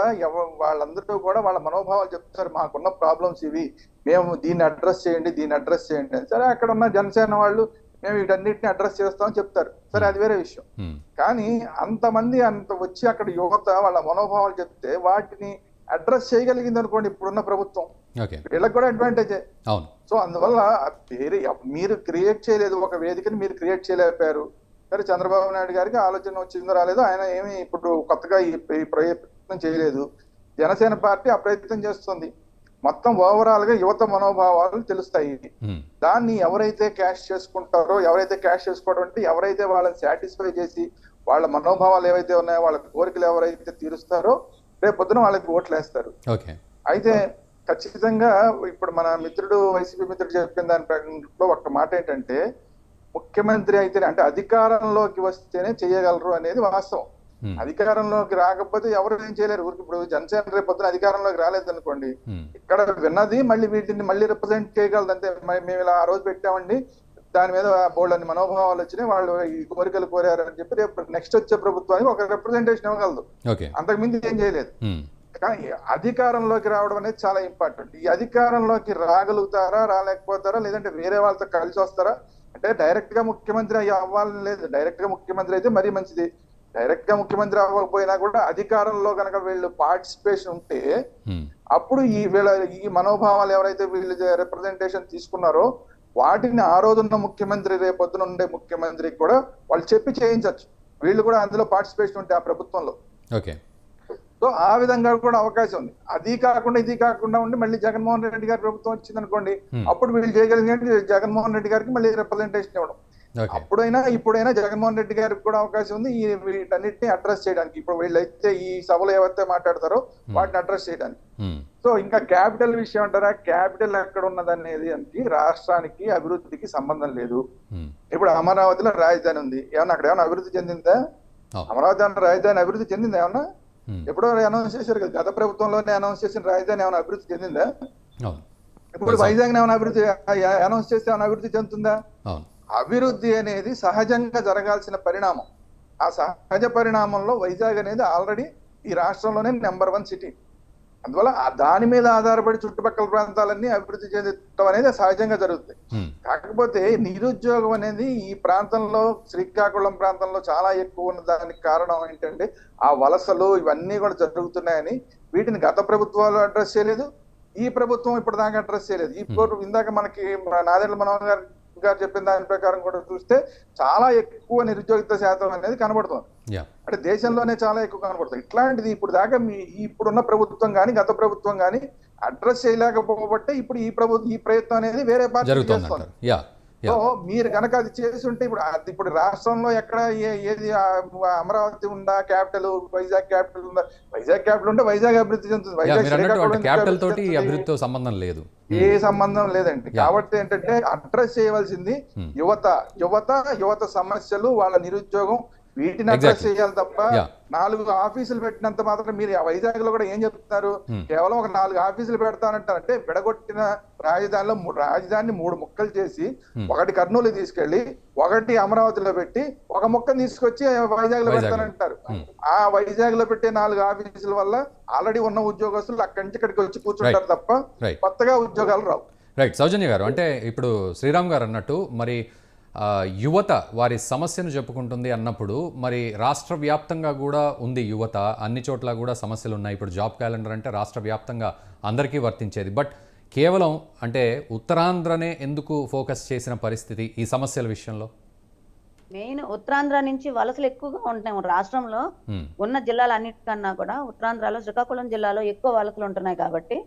E: వాళ్ళందరూ కూడా వాళ్ళ మనోభావాలు చెప్తారు, మాకున్న ప్రాబ్లమ్స్ ఇవి, మేము దీన్ని అడ్రస్ చేయండి అని. సరే అక్కడ ఉన్న జనసేన వాళ్ళు మేము వీటన్నిటిని అడ్రస్ చేస్తామని చెప్తారు, సరే అది వేరే విషయం. కానీ అంతమంది వచ్చి అక్కడ యువత వాళ్ళ మనోభావాలు చెప్తే వాటిని అడ్రస్ చేయగలిగింది అనుకోండి ఇప్పుడున్న ప్రభుత్వం, వీళ్ళకి కూడా అడ్వాంటేజే. సో అందువల్ల మీరు క్రియేట్ చేయలేదు, ఒక వేదికని మీరు క్రియేట్ చేయలేకపోయారు. సరే చంద్రబాబు నాయుడు గారికి ఆలోచన వచ్చిందో రాలేదో, ఆయన ఏమి ఇప్పుడు కొత్తగా ఈ ప్రయత్నం చేయలేదు. జనసేన పార్టీ ఆ ప్రయత్నం చేస్తుంది. మొత్తం ఓవరాల్ గా యువత మనోభావాలు తెలుస్తాయి. దాన్ని ఎవరైతే క్యాష్ చేసుకుంటారో, ఎవరైతే క్యాష్ చేసుకోవడం అంటే ఎవరైతే వాళ్ళని సాటిస్ఫై చేసి వాళ్ళ మనోభావాలు ఏవైతే ఉన్నాయో, వాళ్ళ కోరికలు ఎవరైతే తీరుస్తారో రేపు పొద్దున వాళ్ళకి ఓట్లు వేస్తారు. అయితే ఖచ్చితంగా ఇప్పుడు మన మిత్రుడు, వైసీపీ మిత్రుడు చెప్పిన దానిలో ఒక మాట ఏంటంటే, ముఖ్యమంత్రి అయితే అంటే అధికారంలోకి వస్తేనే చేయగలరు అనేది వాస్తవం. అధికారంలోకి రాకపోతే ఎవరు ఏం చేయలేరు. ఇప్పుడు జనసేన రేపు పొద్దున అధికారంలోకి రాలేదనుకోండి, ఇక్కడ విన్నది మళ్ళీ వీటిని మళ్ళీ రిప్రజెంట్ చేయగలదు అంతే. మేము ఇలా ఆ రోజు పెట్టామండి, దాని మీద బోల్డ్ అన్ని మనోభావాలు వచ్చినాయి, వాళ్ళు ఈ కోరికలు కోరారు అని చెప్పి రేపు నెక్స్ట్ వచ్చే ప్రభుత్వానికి ఒక రిప్రజెంటేషన్ ఇవ్వగలదు, అంతకుమించి ఏం చేయలేదు. కానీ అధికారంలోకి రావడం అనేది చాలా ఇంపార్టెంట్. ఈ అధికారంలోకి రాగలుగుతారా, రాలేకపోతారా, లేదంటే వేరే వాళ్ళతో కలిసి వస్తారా? అంటే డైరెక్ట్ గా ముఖ్యమంత్రి అవ్వాలని లేదు. డైరెక్ట్ గా ముఖ్యమంత్రి అయితే మరీ మంచిది. డైరెక్ట్ గా ముఖ్యమంత్రి అవ్వకపోయినా కూడా అధికారంలో కనుక వీళ్ళు పార్టిసిపేషన్ ఉంటే అప్పుడు ఈ మనోభావాలు ఎవరైతే వీళ్ళు రిప్రజెంటేషన్ తీసుకున్నారో వాటిని ఆ రోజున్న ముఖ్యమంత్రి, రేపొద్దున ఉండే ముఖ్యమంత్రికి కూడా వాళ్ళు చెప్పి చేయించవచ్చు. వీళ్ళు కూడా అందులో పార్టిసిపేషన్ ఉంటే ఆ ప్రభుత్వంలో. సో ఆ విధంగా కూడా అవకాశం ఉంది. అది కాకుండా ఇది కాకుండా ఉండి మళ్ళీ జగన్మోహన్ రెడ్డి గారి ప్రభుత్వం వచ్చింది అనుకోండి, అప్పుడు వీళ్ళు చేయగలిగినట్టు జగన్మోహన్ రెడ్డి గారికి మళ్ళీ రిప్రజెంటేషన్ ఇవ్వడం.
A: ఓకే.
E: ఇప్పుడైనా జగన్మోహన్ రెడ్డి గారికి కూడా అవకాశం ఉంది వీటన్నిటిని అడ్రస్ చేయడానికి. ఇప్పుడు వీళ్ళైతే ఈ సభలో ఏవైతే మాట్లాడతారో వాటిని అడ్రస్ చేయడానికి. సో ఇంకా క్యాపిటల్ విషయం అంటారా, క్యాపిటల్ ఎక్కడ ఉన్నదనేది అంటే రాష్ట్రానికి అభివృద్ధికి సంబంధం లేదు. ఇప్పుడు అమరావతిలో రాజధాని ఉంది, ఏమన్నా అక్కడ ఏమైనా అభివృద్ధి చెందిందా? అమరావతి అన్న రాజధాని అభివృద్ధి చెందిందా ఏమన్నా? ఎప్పుడో అనౌన్స్ చేశారు కదా, గత ప్రభుత్వంలోనే అనౌన్స్ చేసిన రాజధాని ఏమైనా అభివృద్ధి చెందిందా? ఇప్పుడు వైజాగ్ ఏమైనా అభివృద్ధి అనౌన్స్ చేస్తే ఏమైనా అభివృద్ధి చెందుతుందా? అభివృద్ధి అనేది సహజంగా జరగాల్సిన పరిణామం. ఆ సహజ పరిణామంలో వైజాగ్ అనేది ఆల్రెడీ ఈ రాష్ట్రంలోనే నెంబర్ 1 సిటీ. అందువల్ల దాని మీద ఆధారపడి చుట్టుపక్కల ప్రాంతాలన్నీ అభివృద్ధి చెందడం అనేది సహజంగా జరుగుతుంది. కాకపోతే నిరుద్యోగం అనేది ఈ ప్రాంతంలో, శ్రీకాకుళం ప్రాంతంలో చాలా ఎక్కువ ఉన్న దానికి కారణం ఏంటంటే ఆ వలసలు ఇవన్నీ కూడా జరుగుతున్నాయని వీటిని గత ప్రభుత్వాలు అడ్రస్ చేయలేదు, ఈ ప్రభుత్వం ఇప్పటిదాకా అడ్రస్ చేయలేదు. ఇందాక మనకి నాదెండ్ల మనోహర్ గారు చెప్పిన దాని ప్రకారం కూడా చూస్తే చాలా ఎక్కువ నిరుద్యోగిత శాతం అనేది కనబడుతుంది. అంటే దేశంలోనే చాలా ఎక్కువ కనబడుతుంది. ఇట్లాంటిది ఇప్పుడు దాకా ఇప్పుడున్న ప్రభుత్వం కానీ గత ప్రభుత్వం కానీ అడ్రస్ చేయలేకపోబట్టే ఇప్పుడు ఈ ప్రయత్నం అనేది వేరే పార్టీ చేస్తుంది. సో మీరు కనుక అది చేస్తుంటే ఇప్పుడు రాష్ట్రంలో ఎక్కడ ఏది అమరావతి ఉందా క్యాపిటల్, వైజాగ్ క్యాపిటల్ ఉందా? వైజాగ్ క్యాపిటల్ ఉంటే వైజాగ్ అభివృద్ధి చెందుతుంది,
A: అభివృద్ధితో సంబంధం లేదు,
E: ఏ సంబంధం లేదండి. కాబట్టి ఏంటంటే అడ్రస్ చేయవలసింది యువత సమస్యలు, వాళ్ళ నిరుద్యోగం, వీటిని అడ్రస్ చేయాలి తప్ప 4 ఆఫీసులు పెట్టినంత మాత్రం మీరు వైజాగ్ లో కూడా ఏం చెప్తున్నారు? కేవలం ఒక 4 ఆఫీసులు పెడతానంటారంటే విడగొట్టిన రాజధానిలో రాజధానిని 3 ముక్కలు చేసి ఒకటి కర్నూలు తీసుకెళ్లి ఒకటి అమరావతిలో పెట్టి ఒక ముక్కను తీసుకొచ్చి వైజాగ్ లో పెడతానంటారు. ఆ వైజాగ్ లో పెట్టే 4 ఆఫీసుల వల్ల ఆల్రెడీ ఉన్న ఉద్యోగస్తులు అక్కడి నుంచి ఇక్కడికి వచ్చి కూర్చుంటారు తప్ప కొత్తగా ఉద్యోగాలు రావు.
A: రైట్. సౌజన్య గారు, అంటే ఇప్పుడు శ్రీరామ్ గారు అన్నట్టు మరి యువత వారి సమస్యను చెప్పుకుంటుంది అన్నప్పుడు మరి రాష్ట్ర వ్యాప్తంగా కూడా ఉంది యువత, అన్ని చోట్ల కూడా సమస్యలు ఉన్నాయి. ఇప్పుడు జాబ్ క్యాలెండర్ అంటే రాష్ట్ర వ్యాప్తంగా అందరికీ వర్తించేది. బట్ కేవలం అంటే ఉత్తరాంధ్రనే ఎందుకు ఫోకస్ చేసిన పరిస్థితి ఈ సమస్యల విషయంలో?
C: మెయిన్ ఉత్తరాంధ్ర నుంచి వలసలు ఎక్కువగా ఉంటాయి రాష్ట్రంలో. ఉన్న జిల్లాలన్నిటికన్నా కూడా ఉత్తరాంధ్రలో శ్రీకాకుళం జిల్లాలో ఎక్కువ వలసలు ఉంటున్నాయి కాబట్టి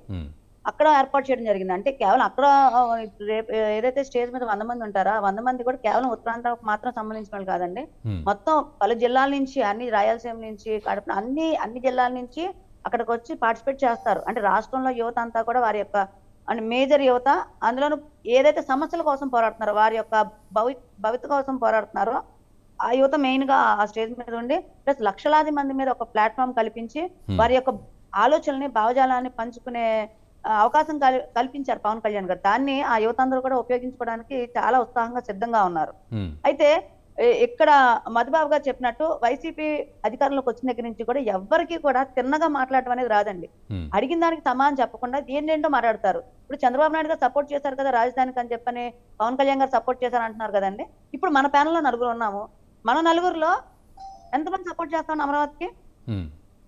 C: అక్కడ ఏర్పాటు చేయడం జరిగింది. అంటే కేవలం అక్కడ ఏదైతే స్టేజ్ మీద 100 మంది ఉంటారో 100 మంది కూడా కేవలం ఉత్తరాంధ్రకు మాత్రం సంబంధించిన వాళ్ళు కాదండి. మొత్తం పలు జిల్లాల నుంచి, అన్ని రాయలసీమ నుంచి, కడప అన్ని జిల్లాల నుంచి అక్కడికి వచ్చి పార్టిసిపేట్ చేస్తారు. అంటే రాష్ట్రంలో యువత అంతా కూడా వారి యొక్క మేజర్ యువత, అందులోనూ ఏదైతే సమస్యల కోసం పోరాడుతున్నారో, వారి యొక్క భవిత కోసం పోరాడుతున్నారో ఆ యువత మెయిన్ గా ఆ స్టేజ్ మీద ఉండి ప్లస్ లక్షలాది మంది మీద ఒక ప్లాట్ఫామ్ కల్పించి వారి యొక్క ఆలోచనల్ని, భావజాలాన్ని పంచుకునే అవకాశం కల్పించారు పవన్ కళ్యాణ్ గారు. దాన్ని ఆ యువత అందరూ కూడా ఉపయోగించుకోవడానికి చాలా ఉత్సాహంగా సిద్ధంగా ఉన్నారు. అయితే ఇక్కడ మధుబాబు గారు చెప్పినట్టు వైసీపీ అధికారంలోకి వచ్చిన దగ్గర నుంచి కూడా ఎవ్వరికి కూడా తిన్నగా మాట్లాడటం అనేది రాదండి. అడిగిన దానికి సమాధానం చెప్పకుండా ఏంటేంటో మాట్లాడతారు. ఇప్పుడు చంద్రబాబు నాయుడు గారు సపోర్ట్ చేశారు కదా రాజధానికి అని చెప్పని, పవన్ కళ్యాణ్ గారు సపోర్ట్ చేశారు అంటున్నారు కదండి. ఇప్పుడు మన ప్యానెల్లో 4 ఉన్నాము. మన 4లో ఎంతమంది సపోర్ట్ చేస్తాం అమరావతికి?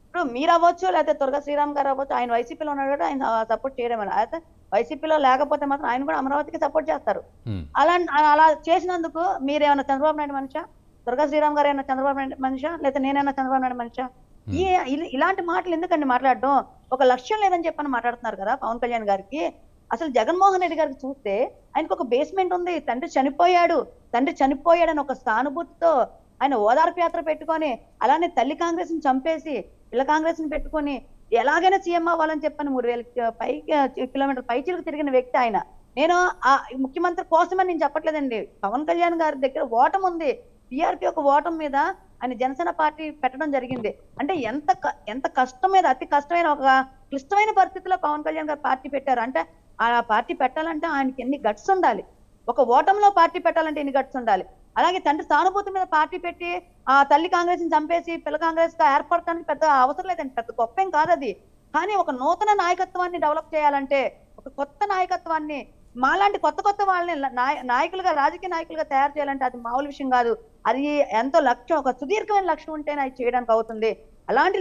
C: ఇప్పుడు మీరు అవ్వచ్చు, లేకపోతే దుర్గా శ్రీరామ్ గారు అవ్వచ్చు, ఆయన వైసీపీలో ఉన్నాడు కూడా ఆయన సపోర్ట్ చేయడం. అయితే వైసీపీలో లేకపోతే మాత్రం ఆయన కూడా అమరావతికి సపోర్ట్ చేస్తారు. అలా చేసినందుకు మీరేమన్నా చంద్రబాబు నాయుడు మనిషా? దుర్గా శ్రీరామ్ గారు ఏమన్నా చంద్రబాబు నాయుడు మనిషా? లేకపోతే నేనైనా చంద్రబాబు నాయుడు మనిషా? ఇలాంటి మాటలు ఎందుకండి మాట్లాడడం? ఒక లక్ష్యం లేదని చెప్పని మాట్లాడుతున్నారు కదా పవన్ కళ్యాణ్ గారికి. అసలు జగన్మోహన్ రెడ్డి గారికి చూస్తే ఆయనకు ఒక బేస్మెంట్ ఉంది. తండ్రి చనిపోయాడని ఒక సానుభూతితో ఆయన ఓదార్పు యాత్ర పెట్టుకొని, అలానే తల్లి కాంగ్రెస్ ని చంపేసి పిల్ల కాంగ్రెస్ ని పెట్టుకొని ఎలాగైనా సీఎం అవ్వాలని చెప్పని 3000 కిలోమీటర్ పైచిలకు తిరిగిన వ్యక్తి ఆయన. నేను ఆ ముఖ్యమంత్రి కోసమని నేను చెప్పట్లేదండి. పవన్ కళ్యాణ్ గారి దగ్గర ఓటం ఉంది. టీఆర్పీ ఒక ఓటం మీద ఆయన జనసేన పార్టీ పెట్టడం జరిగింది. అంటే ఎంత కష్టం మీద, అతి కష్టమైన ఒక క్లిష్టమైన పరిస్థితిలో పవన్ కళ్యాణ్ గారు పార్టీ పెట్టారు. అంటే ఆ పార్టీ పెట్టాలంటే ఆయనకి ఎన్ని గట్స్ ఉండాలి, ఒక ఓటంలో పార్టీ పెట్టాలంటే ఎన్ని గట్స్ ఉండాలి. అలాగే తండ్రి సానుభూతి మీద పార్టీ పెట్టి ఆ తల్లి కాంగ్రెస్ ని చంపేసి పిల్ల కాంగ్రెస్ గా ఏర్పడటానికి పెద్ద అవసరం లేదండి, పెద్ద గొప్పేం కాదు అది. కానీ ఒక నూతన నాయకత్వాన్ని డెవలప్ చేయాలంటే, ఒక కొత్త నాయకత్వాన్ని, మాలాంటి కొత్త వాళ్ళని నాయకులుగా, రాజకీయ నాయకులుగా తయారు చేయాలంటే అది మామూలు విషయం కాదు. అది ఎంతో లక్ష్యం, ఒక సుదీర్ఘమైన లక్ష్యం ఉంటేనే అది చేయడానికి అవుతుంది. అలాంటి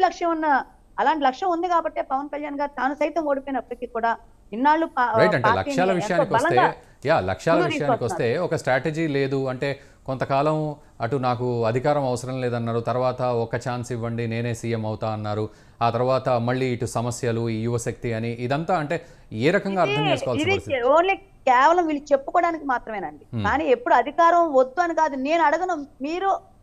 C: లక్ష్యం ఉంది కాబట్టి పవన్ కళ్యాణ్ గారు తాను సైతం ఓడిపోయినప్పటికీ కూడా ఇన్నాళ్ళు
A: రైట్. అంటే
C: పార్టీని
A: లక్ష్యాల
C: ఎంతో
A: విషయానికి వస్తే
C: బలంగా
A: లక్ష్యాల
C: ముందుకు
A: విషయానికి వస్తే
C: తీసుకొస్తున్నారు.
A: ఒక స్ట్రాటజీ లేదు. అంటే కొంతకాలం అటు నాకు అధికారం అవసరం లేదన్నారు, తర్వాత ఒక ఛాన్స్ ఇవ్వండి నేనే సీఎం అవుతా అన్నారు, ఆ తర్వాత మళ్ళీ ఇటు సమస్యలు, ఈ యువశక్తి అని ఇదంతా అంటే ఏ రకంగా అర్థం చేసుకోవాల్సిన
C: ఇది
A: పరిస్థితి?
C: ఓన్లీ కేవలం వీళ్ళు చెప్పుకోవడానికి మాత్రమేనండి. కానీ ఎప్పుడు అధికారం వద్దు అని కాదు, నేను అడగను,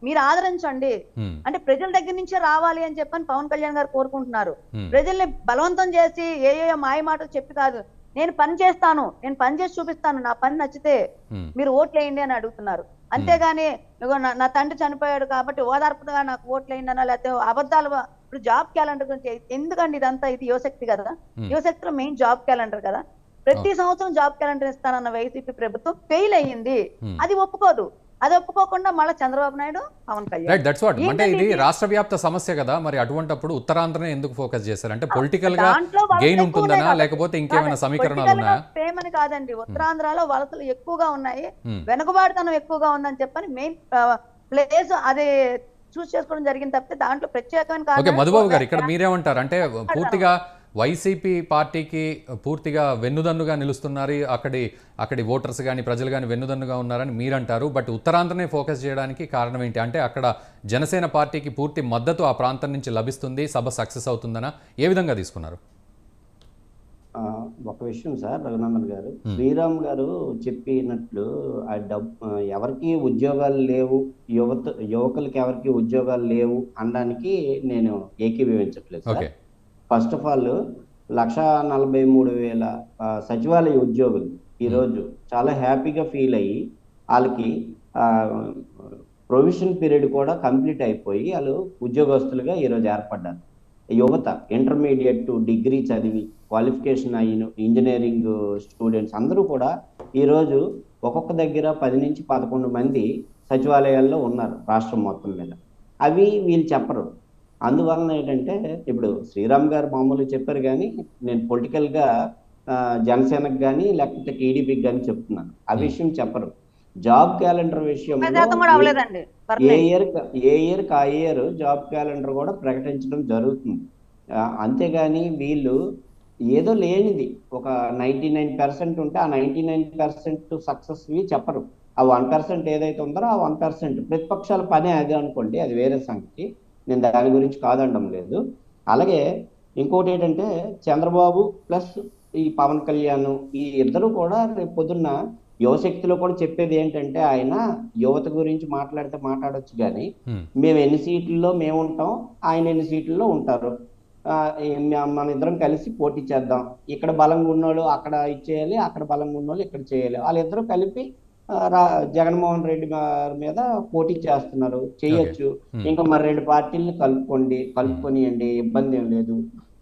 C: మీరు ఆదరించండి.
A: హ్మ్.
C: అంటే ప్రజల దగ్గర నుంచే రావాలి అని చెప్పని పవన్ కళ్యాణ్ గారు కోరుకుంటున్నారు.
A: Hmm.
C: ప్రజల్ని బలవంతం చేసి ఏ మాయ మాటలు చెప్పి కాదు, నేను పని చేస్తాను, నేను పని చేసి చూపిస్తాను, నా పని నచ్చితే
A: Hmm.
C: మీరు ఓట్లు వేయండి అని అడుగుతున్నారు. అంతేగాని ఇగో నా తండ్రి చనిపోయాడు కాబట్టి ఓదార్పుగా నాకు ఓట్లు వేయండి అన్నా, లేకపోతే అబద్ధాలు ఇప్పుడు జాబ్ క్యాలెండర్ గురించి ఎందుకండి ఇదంతా? ఇది యువశక్తి కదా, యువశక్తిలో మెయిన్ జాబ్ క్యాలెండర్ కదా. ప్రతి సంవత్సరం జాబ్ క్యాలెండర్ ఇస్తానన్న వైసీపీ ప్రభుత్వం ఫెయిల్ అయ్యింది. అది ఒప్పుకోదు. అది ఒప్పుకోకుండా మళ్ళీ Chandrababu Naidu, Pawan Kalyan.
A: Right, that's what. అంటే ఇది రాష్ట్ర వ్యాప్త సమస్య కదా, మరి అటువంటప్పుడు ఉత్తరాంధ్రనే ఎందుకు ఫోకస్ చేశారు? అంటే పొలిటికల్ గా
C: దాంట్లో వలసలు
A: గెయిన్
C: ఎక్కువ
A: ఉంటుందనా,
C: ఉన్నాయి
A: లేకపోతే ఇంకేమైనా
C: కాబట్టి.
A: సమీకరణాలు
C: పొలిటికల్ గా
A: ఉన్నాయా?
C: ఫేమ్ అని కాదండి, ఉత్తరాంధ్రలో వలసలు ఎక్కువగా ఉన్నాయి,
A: Hmm.
C: వెనుకబాటుతనం ఎక్కువగా ఉందని చెప్పని మెయిన్ ప్లేస్ అది చూస్ చేసుకోవడం జరిగింది తప్పితే దాంట్లో ప్రత్యేకమైన
A: ఓకే,
C: కారణాలు
A: మధుబాబు గారు ఇక్కడ మీరేమంటారు? అంటే పూర్తిగా వైసీపీ పార్టీకి పూర్తిగా వెన్నుదన్నుగా నిలుస్తున్నారు, అక్కడి ఓటర్స్ కానీ ప్రజలు కానీ వెన్నుదన్నుగా ఉన్నారని మీరంటారు. బట్ ఉత్తరాంధ్రనే ఫోకస్ చేయడానికి కారణం ఏంటి? అంటే అక్కడ జనసేన పార్టీకి పూర్తి మద్దతు ఆ ప్రాంతం నుంచి లభిస్తుంది, సభ సక్సెస్ అవుతుందనా? ఏ విధంగా తీసుకున్నారు?
D: ఒక విషయం సార్, రఘునందన్ గారు, శ్రీరామ్ గారు చెప్పినట్లు ఎవరికి ఉద్యోగాలు లేవు, యువకులకి ఎవరికి ఉద్యోగాలు లేవు అనడానికి నేను ఏకీభవించట్లేదు sir.
A: Okay.
D: First of all 1,43,000 సచివాలయ ఉద్యోగులు ఈరోజు చాలా హ్యాపీగా ఫీల్ అయ్యి వాళ్ళకి ప్రొవిషన్ పీరియడ్ కూడా కంప్లీట్ అయిపోయి వాళ్ళు ఉద్యోగస్తులుగా ఈరోజు ఏర్పడ్డారు. యువత ఇంటర్మీడియట్ టు డిగ్రీ చదివి క్వాలిఫికేషన్ అయిన ఇంజనీరింగ్ స్టూడెంట్స్ అందరూ కూడా ఈరోజు ఒక్కొక్క దగ్గర 10 నుంచి 11 మంది సచివాలయాల్లో ఉన్నారు రాష్ట్రం మొత్తం మీద. అవి వీళ్ళు చెప్పరు. అందువలన ఏంటంటే ఇప్పుడు శ్రీరామ్ గారు మామూలుగా చెప్పారు, కానీ నేను పొలిటికల్గా జనసేనకు కానీ లేకపోతే టీడీపీకి కానీ చెప్తున్నాను, ఆ విషయం చెప్పరు. జాబ్ క్యాలెండర్ విషయంలో
C: కూడా అవ్వలేదండి.
D: ఏ ఇయర్కి ఆ ఇయర్ జాబ్ క్యాలెండర్ కూడా ప్రకటించడం జరుగుతుంది. అంతేగాని వీళ్ళు ఏదో లేనిది ఒక 99% ఉంటే ఆ 99% సక్సెస్వి చెప్పరు. ఆ 1% ఏదైతే ఉందో ఆ 1% ప్రతిపక్షాల పనే అది అనుకోండి, అది వేరే సంగతి, నేను దాని గురించి కాదనడం లేదు. అలాగే ఇంకోటి ఏంటంటే చంద్రబాబు ప్లస్ ఈ పవన్ కళ్యాణ్ ఈ ఇద్దరు కూడా రేపు పొద్దున్న యువశక్తిలో కూడా చెప్పేది ఏంటంటే, ఆయన యువత గురించి మాట్లాడొచ్చు కానీ మేము ఎన్ని సీట్లలో మేము ఉంటాం, ఆయన ఎన్ని సీట్లలో ఉంటారు, మన ఇద్దరం కలిసి పోటీ చేద్దాం, ఇక్కడ బలంగా ఉన్నోళ్ళు అక్కడ ఇచ్చేయాలి, అక్కడ బలంగా ఉన్నోళ్ళు ఇక్కడ చేయాలి, వాళ్ళిద్దరూ కలిపి జగన్మోహన్ రెడ్డి గారి మీద పోటీ చేస్తున్నారు, చేయొచ్చు. ఇంకా మరి 2 పార్టీలను కలుపుకొనియండి, ఇబ్బంది ఏం లేదు.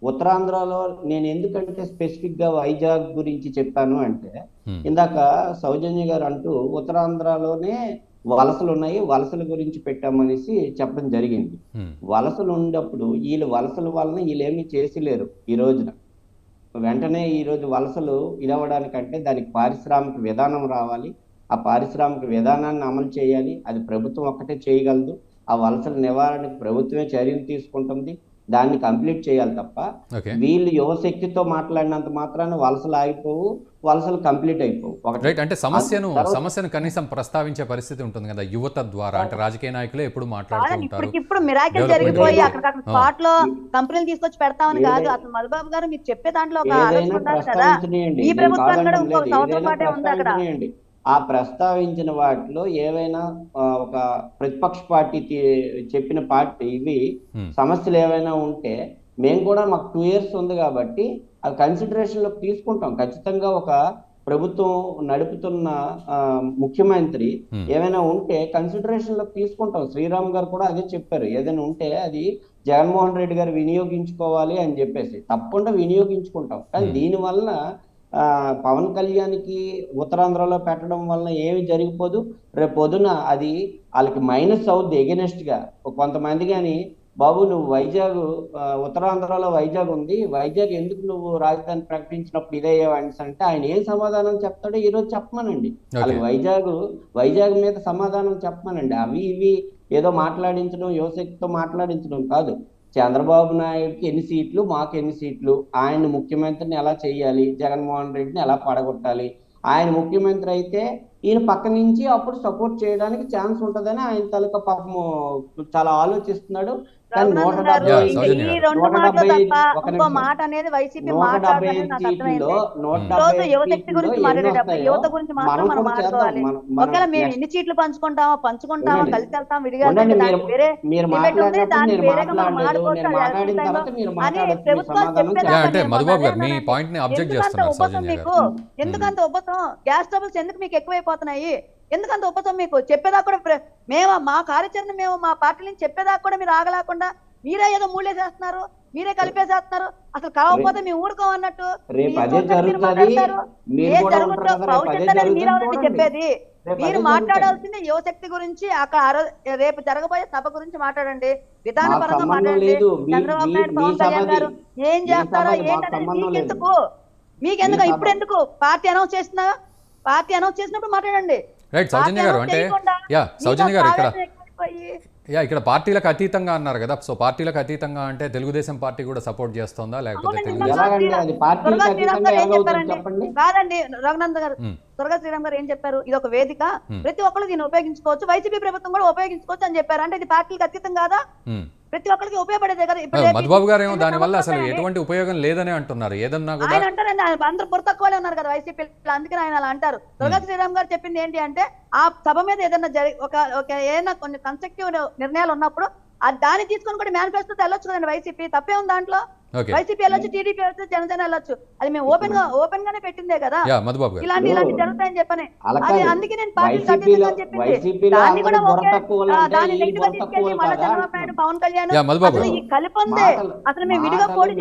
D: ఉత్తరాంధ్రలో నేను ఎందుకంటే స్పెసిఫిక్ గా వైజాగ్ గురించి చెప్పాను అంటే, ఇందాక సౌజన్య గారు అంటూ ఉత్తరాంధ్రలోనే వలసలు ఉన్నాయి, వలసల గురించి పెట్టామనేసి చెప్పడం జరిగింది. వలసలు ఉన్నప్పుడు వీళ్ళు వలసల వలన వీళ్ళేమీ చేసిలేరు. ఈ రోజున వెంటనే ఈ రోజు వలసలు ఇదవడానికంటే దానికి పారిశ్రామిక విధానం రావాలి, ఆ పారిశ్రామిక విధానాన్ని అమలు చేయాలి. అది ప్రభుత్వం ఒక్కటే చేయగలదు. ఆ వలసల నివారణకు ప్రభుత్వమే చర్యలు తీసుకుంటుంది, దాన్ని కంప్లీట్ చేయాలి తప్ప వీళ్ళు యువశక్తితో మాట్లాడినంత మాత్రాన వలసలు ఆగిపోవు, వలసలు కంప్లీట్ అయిపోవు.
A: రైట్, అంటే సమస్యను కనీసం ప్రస్తావించే పరిస్థితి ఉంటుంది కదా యువత ద్వారా. అంటే రాజకీయ నాయకులే ఎప్పుడు మాట్లాడుతూ ఉంటారు,
C: ఇప్పుడు మిరాకిల్ జరిగిపోయి అక్కడ స్పాట్ లో కంపెనీలు తీసుకొచ్చి పెడతామని కాదు. అసలు మధుబాబు గారు మీరు చెప్పే దాంట్లో ఒక ఆలోచన ఉండాలి కదా, ఈ ప్రభుత్వం కూడా ఇంకొక సంవత్సరం పాటే ఉంది అక్కడ.
D: ఆ ప్రస్తావించిన వాటిలో ఏవైనా ఒక ప్రతిపక్ష పార్టీ చెప్పిన పార్టీ ఇవి సమస్యలు ఏవైనా ఉంటే మేము కూడా మాకు 2 years ఉంది కాబట్టి అవి కన్సిడరేషన్లోకి తీసుకుంటాం. ఖచ్చితంగా ఒక ప్రభుత్వం నడుపుతున్న ముఖ్యమంత్రి ఏమైనా ఉంటే కన్సిడరేషన్లోకి తీసుకుంటాం. శ్రీరామ్ గారు కూడా అదే చెప్పారు, ఏదైనా ఉంటే అది జగన్మోహన్ రెడ్డి గారు వినియోగించుకోవాలి అని చెప్పేసి, తప్పకుండా వినియోగించుకుంటాం. కానీ దీనివల్ల పవన్ కళ్యాణ్కి ఉత్తరాంధ్రలో పెట్టడం వలన ఏమి జరిగిపోదు. రేపు పొద్దున అది వాళ్ళకి మైనస్ అవుద్ది ఎగెనెస్ట్ గా. కొంతమంది కానీ బాబు నువ్వు వైజాగ్ ఉత్తరాంధ్రలో వైజాగ్ ఉంది, వైజాగ్ ఎందుకు నువ్వు రాజధాని ప్రకటించినప్పుడు ఇదయ్యేవాడిని అంటే ఆయన ఏం సమాధానం చెప్తాడో ఈరోజు చెప్పమనండి. వాళ్ళకి వైజాగ్ మీద సమాధానం చెప్పమనండి. అవి ఇవి ఏదో మాట్లాడించడం, యువశక్తితో మాట్లాడించడం కాదు. చంద్రబాబు నాయుడుకి ఎన్ని సీట్లు, మాకు ఎన్ని సీట్లు, ఆయన ముఖ్యమంత్రిని ఎలా చేయాలి, జగన్మోహన్ రెడ్డిని ఎలా పడగొట్టాలి, ఆయన ముఖ్యమంత్రి అయితే ఈయన పక్క నుంచి అప్పుడు సపోర్ట్ చేయడానికి ఛాన్స్ ఉంటుందని ఆయన తాలూకా పాపము చాలా ఆలోచిస్తున్నాడు. కానీ
C: రఘునందన్ గారు,
A: Yeah,
C: ఈ
A: సౌజన్య గారు.
C: రెండు మాటలు తప్ప
D: ఒక
C: ఇంకో
D: నిమిషం.
C: మాట అనేది వైసీపీ
D: 175
C: మాట్లాడాలని నాకు
D: సీట్లలో
C: అర్థమైంది. ఈ రోజు యువశక్తి గురించి మాట్లాడేటప్పుడు యువత గురించి మాత్రం మనం మాట్లాడుకోవాలి. ఒకవేళ మేము ఎన్ని సీట్లు పంచుకుంటామా,
D: ఉండండి.
C: కలిసి వెళ్తాం, విడిగా
D: ఉండండి,
C: వెళ్తాం, దానికి వేరే
D: మీరు
C: debate ఉంది,
D: మాట్లాడినప్పుడు
C: దానికి
D: నేను
C: వేరేగా మనం
D: మాట్లాడలేదు.
C: మాట్లాడుకోవచ్చు.
D: నేను
C: అది
D: మాట్లాడిన
C: election
D: తర్వాత
C: time
D: మీరు
C: లో. అని
D: మాట్లాడొచ్చు, మీ
C: ప్రభుత్వం
D: సమాధానం
C: చెప్పేదాకా
A: అంటే
C: నేను
A: మధుబాబు గారు మీ
C: అదేనండి.
A: పాయింట్ ని అబ్జెక్ట్
C: ఎందుకంత
A: చేస్తున్నారు
C: ఉపసం
A: సౌజన్య
C: మీకు?
A: గారు.
C: ఎందుకంత ఉపసం? గ్యాస్ ట్రబుల్స్ ఎందుకు మీకు ఎక్కువైపోతున్నాయి? ఎందుకంత ఉపసం మీకు? చెప్పేదాకా కూడా మేము మా కార్యాచరణ మేము మా పార్టీ నుంచి చెప్పేదాకా కూడా మీరు ఆగలేకుండా మీరే ఏదో మూలేసేస్తున్నారు, మీరే కలిపేసేస్తున్నారు. అసలు కాకపోతే మేము ఊరుకోమన్నట్టు
D: రేపు
C: మీ
D: అదే
C: ఇష్టం వచ్చినట్టు మీరు
D: జరుగుతుంది.
C: మాట్లాడతారు.
D: మీరు
C: ఏ
D: కూడా
C: జరుగుతుందో
D: ఉంటారు కదా, రేపు అదే
C: భవిష్యత్తు అనేది మీరు
D: జరుగుతుంది
C: ఎవరండి
D: చూడండి.
C: చెప్పేది?
D: రేపు
C: మీరు
D: అదే
C: మాట్లాడాల్సింది యువశక్తి గురించి. అక్కడ రేపు జరగబోయే సభ గురించి మాట్లాడండి, విధానపరంగా
D: సంబంధం
C: మాట్లాడండి.
D: లేదు.
C: చంద్రబాబు నాయుడు, పవన్ కళ్యాణ్
D: సభది.
C: గారు ఏం
D: మీ
C: చేస్తారో
D: సభది, మాకు
C: ఏంటనేది
D: సంబంధం లేదు.
C: మీకెందుకు? మీకెందుకు?
D: మీ సభ.
C: ఇప్పుడు ఎందుకు? పార్టీ అనౌన్స్ చేసినా, పార్టీ అనౌన్స్ చేసినప్పుడు మాట్లాడండి.
A: రైట్ సౌజన్య గారు, అంటే యా సౌజన్య గారు ఇక్కడ పార్టీలకు అతీతంగా అన్నారు కదా, సో పార్టీలకు అతీతంగా అంటే తెలుగుదేశం పార్టీ కూడా సపోర్ట్ చేస్తుందా, లేకపోతే తెలుగుదేశం
D: ఎలాగండి అది పార్టీలకు అతీతంగా ఎలా అవుతుంది చెప్పండి.
C: కాదండి రఘునందన్ గారు, దుర్గా శ్రీరామ్ గారు ఏం చెప్పారు? ఇది ఒక వేదిక, ప్రతి ఒక్కరు దీన్ని ఉపయోగించుకోవచ్చు, వైసీపీ ప్రభుత్వం కూడా ఉపయోగించుకోవచ్చు అని చెప్పారు. అంటే ఇది పార్టీలకు అతీతం కాదా? ప్రతి ఒక్కరికి ఉపయోగపడేదే కదా. ఇప్పుడు
A: మధుబాబు గారు ఏమో దాని వల్ల అసలు ఎటువంటి ఉపయోగం లేదని అంటున్నారు. ఏదన్నా కూడా
C: ఆయన అంటారండి, అందరూ బుర్ర తక్కువలే ఉన్నారు కదా వైసీపీ, అందుకని ఆయన అలా అంటారు. దుర్గా శ్రీరామ్ గారు చెప్పింది ఏంటి అంటే, ఆ సభ మీద ఏదైనా ఏదైనా కొన్ని కన్స్ట్రక్టివ్ నిర్ణయాలు ఉన్నప్పుడు దాన్ని తీసుకొని కూడా మేనిఫెస్టో వెళ్ళొచ్చు కదండి వైసీపీ. తప్పే ఉంది దాంట్లో? వైసీపీ వెళ్ళొచ్చు, టీడీపీ వెళ్ళొచ్చు, జనసేన వెళ్ళొచ్చు. అది మేము ఓపెన్ గానే పెట్టిందే కదా.
A: మధుబాబు గారు
C: ఇలాంటి జరుగుతాయని చెప్పని అందుకే నేను పార్టీ
D: వైసీపీలో
C: దాన్ని కూడా
D: బుర్ర తక్కువలు అంటే
C: దాన్ని
D: ఈ
C: నెగిటివ్ గా
D: బుర్ర
C: తీసుకెళ్ళి
D: తక్కువలు
C: మళ్ళీ
D: కదా
C: చంద్రబాబు నాయుడు, పవన్ కళ్యాణ్
A: మధుబాబు
C: అసలు
A: గారు.
C: ఈ కలిపొందే. అసలు మేము విడిగా పోటీ